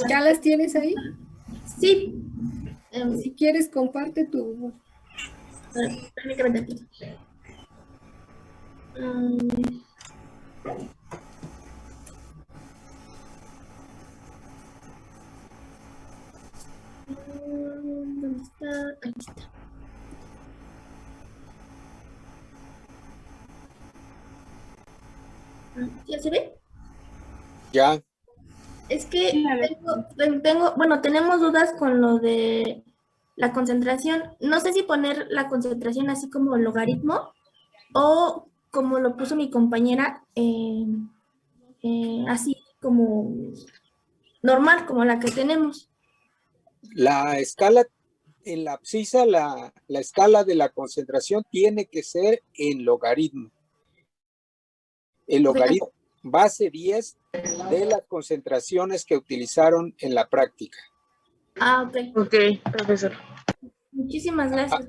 ¿Ya las tienes ahí? Sí. Si quieres, comparte tu... Permítame tantito. ¿Dónde está? Aquí está. ¿Ya se ve? Ya. Es que tenemos dudas con lo de la concentración. No sé si poner la concentración así como logaritmo o como lo puso mi compañera, así como normal, como la que tenemos. La escala en la abscisa, la escala de la concentración tiene que ser en logaritmo. El logaritmo base 10 de las concentraciones que utilizaron en la práctica. Ah, ok. Ok, profesor. Muchísimas gracias.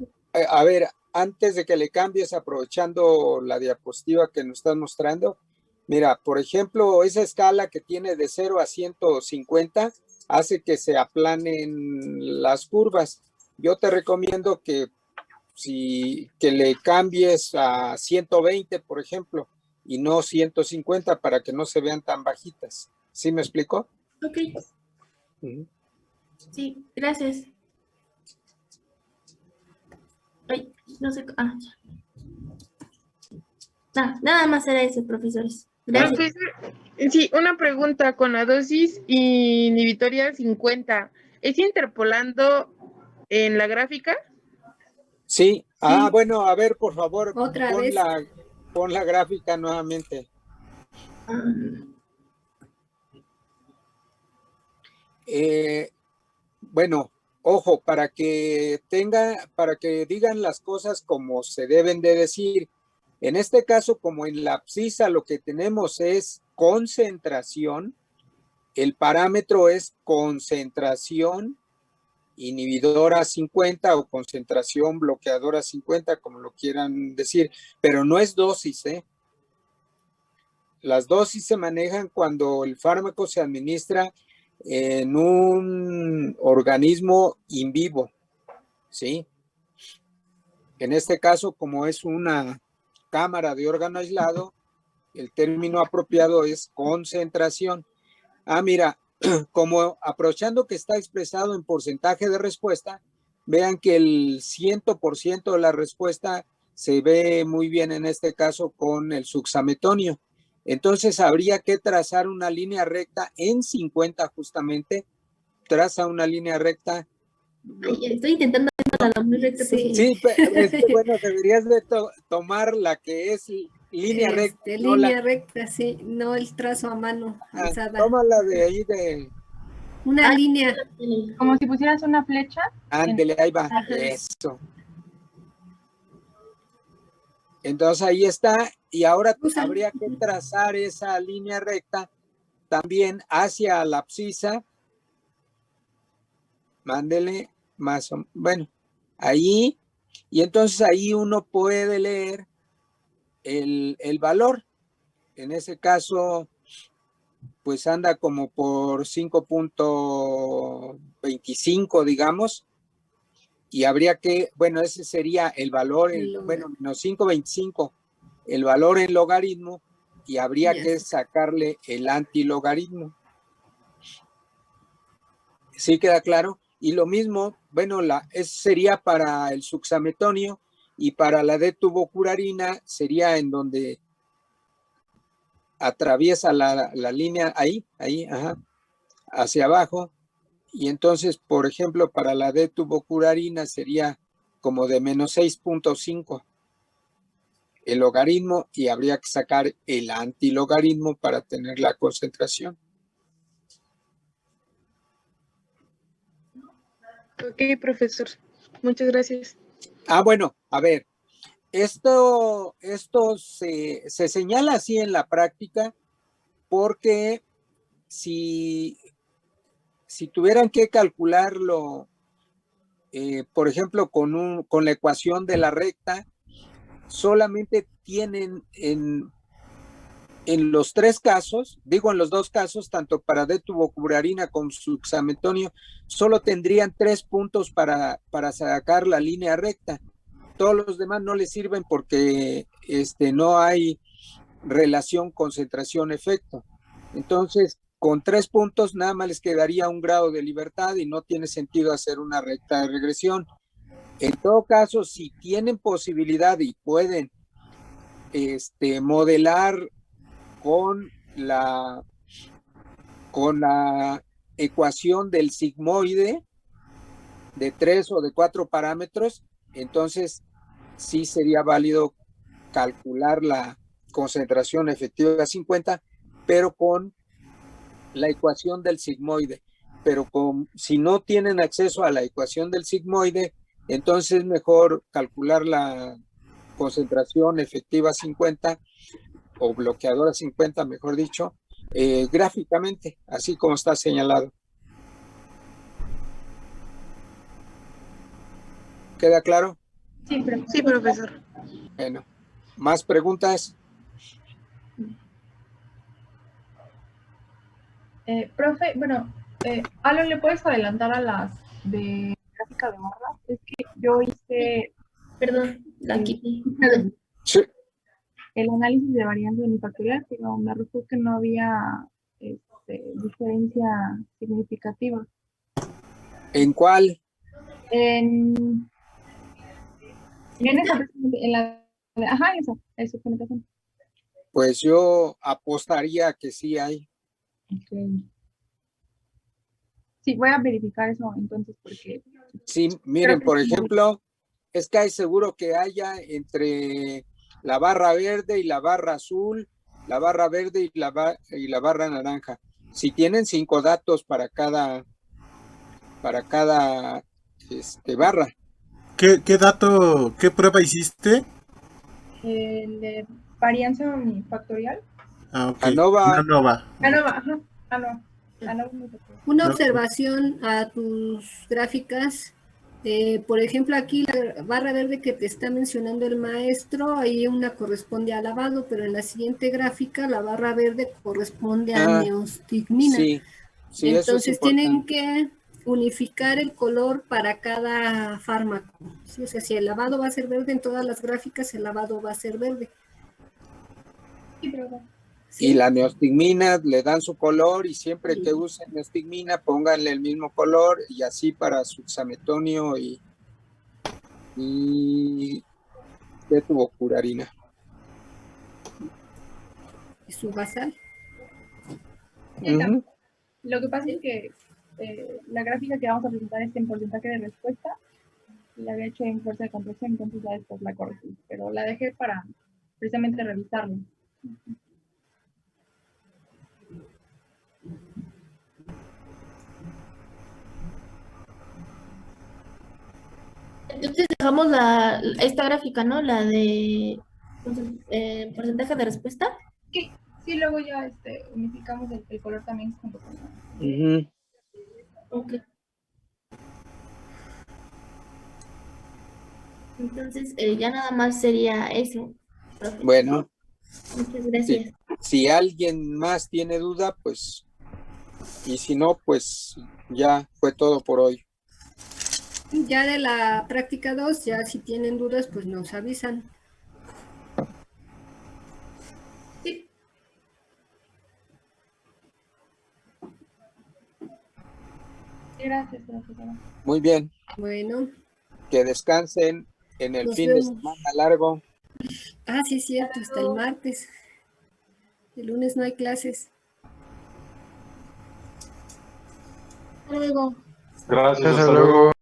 A ver, antes de que le cambies, aprovechando la diapositiva que nos estás mostrando, mira, por ejemplo, esa escala que tiene de 0 a 150 hace que se aplanen las curvas. Yo te recomiendo que le cambies a 120, por ejemplo, y no 150 para que no se vean tan bajitas. ¿Sí me explicó? Ok. Sí, gracias. Ay, no sé. Ah, ya. Nada más era eso, profesores. Gracias. Profesor, sí, una pregunta con la dosis inhibitoria 50. ¿Es interpolando en la gráfica? Sí. Ah, bueno, a ver, por favor, Otra vez. pon la gráfica nuevamente. Bueno, ojo, para que digan las cosas como se deben de decir. En este caso, como en la abscisa lo que tenemos es concentración, el parámetro es concentración inhibidora 50 o concentración bloqueadora 50, como lo quieran decir, pero no es dosis, ¿eh? Las dosis se manejan cuando el fármaco se administra en un organismo in vivo, ¿sí? En este caso, como es una cámara de órgano aislado, el término apropiado es concentración. Ah, mira, como aprovechando que está expresado en porcentaje de respuesta, vean que el 100% de la respuesta se ve muy bien en este caso con el suxametonio. Entonces habría que trazar una línea recta en 50 justamente. Traza una línea recta. Ay, estoy intentando hacerla muy recta posible. Sí, pero bueno, deberías de tomar la que es línea recta. Línea recta, sí, no el trazo a mano alzada. Tómala de ahí de... Una línea. Como si pusieras una flecha. Ándele, ahí va. Ajá. Eso. Entonces ahí está. Y ahora habría que trazar esa línea recta también hacia la abscisa. Mándele más o menos. Bueno, ahí. Y entonces ahí uno puede leer el valor. En ese caso, pues anda como por 5.25, digamos. Y habría que, bueno, ese sería el valor, menos 5.25, el valor en logaritmo, y habría que sacarle el antilogaritmo. ¿Sí queda claro? Y lo mismo, bueno, ese sería para el suxametonio, y para la detubocurarina sería en donde atraviesa la línea ahí, ajá, hacia abajo. Y entonces, por ejemplo, para la detubocurarina sería como de menos 6.5 el logaritmo, y habría que sacar el antilogaritmo para tener la concentración. Ok, profesor. Muchas gracias. Ah, bueno, a ver, esto se señala así en la práctica porque si tuvieran que calcularlo, por ejemplo, con la ecuación de la recta, solamente tienen en los tres casos, digo en los dos casos, tanto para detubocurarina como suxametonio, solo tendrían 3 puntos para sacar la línea recta. Todos los demás no les sirven porque no hay relación concentración-efecto. Entonces, con 3 puntos nada más les quedaría un grado de libertad y no tiene sentido hacer una recta de regresión. En todo caso, si tienen posibilidad y pueden modelar con la ecuación del sigmoide, de 3 o de 4 parámetros, entonces sí sería válido calcular la concentración efectiva 50, pero con la ecuación del sigmoide. Pero si no tienen acceso a la ecuación del sigmoide, entonces es mejor calcular la concentración efectiva 50 o bloqueadora 50, mejor dicho, gráficamente, así como está señalado. ¿Queda claro? Sí, pero... Sí, profesor. Bueno, ¿más preguntas? Profe, bueno, Alan, ¿le puedes adelantar a las de gráfica de barra? Es que yo hice... Perdón, la quité. Sí. El análisis de varianza unifactorial, pero me arrojó que no había diferencia significativa. ¿En cuál? En esa, en la... Ajá, eso, penetración. Pues yo apostaría que sí hay. Okay. Sí, voy a verificar eso entonces porque... Sí, miren, por ejemplo, es que hay seguro que haya entre la barra verde y la barra azul, la barra verde y la barra naranja. Si tienen 5 datos para cada barra. ¿Qué dato, qué prueba hiciste? El de varianza unifactorial. Ah, ok. ANOVA. ANOVA. ANOVA, ajá. ANOVA unifactorial. Una observación a tus gráficas. Por ejemplo, aquí la barra verde que te está mencionando el maestro, ahí una corresponde a lavado, pero en la siguiente gráfica la barra verde corresponde a neostigmina. Sí, entonces eso es tienen que unificar el color para cada fármaco. ¿Sí? O sea, si el lavado va a ser verde en todas las gráficas, el lavado va a ser verde. Sí, pero... ¿Sí? Y la neostigmina le dan su color y siempre que usen neostigmina pónganle el mismo color y así para suxametonio y betubocurarina. ¿Y su basal? Lo que pasa es que la gráfica que vamos a presentar es en porcentaje de respuesta. La había hecho en fuerza de compresión, entonces ya después la corregí. Pero la dejé para precisamente revisarlo. Entonces dejamos esta gráfica, ¿no? La de porcentaje de respuesta. Sí, luego ya unificamos el color también junto con Ok. Entonces ya nada más sería eso, profe. Bueno. Muchas gracias. Si alguien más tiene duda, pues, y si no, pues ya fue todo por hoy. Ya de la práctica 2, ya si tienen dudas, pues nos avisan. Sí. Gracias, profesora. Muy bien. Bueno. Que descansen en el fin de semana largo. Ah, sí, es cierto, hasta el martes. El lunes no hay clases. Hasta luego. Gracias, hasta luego.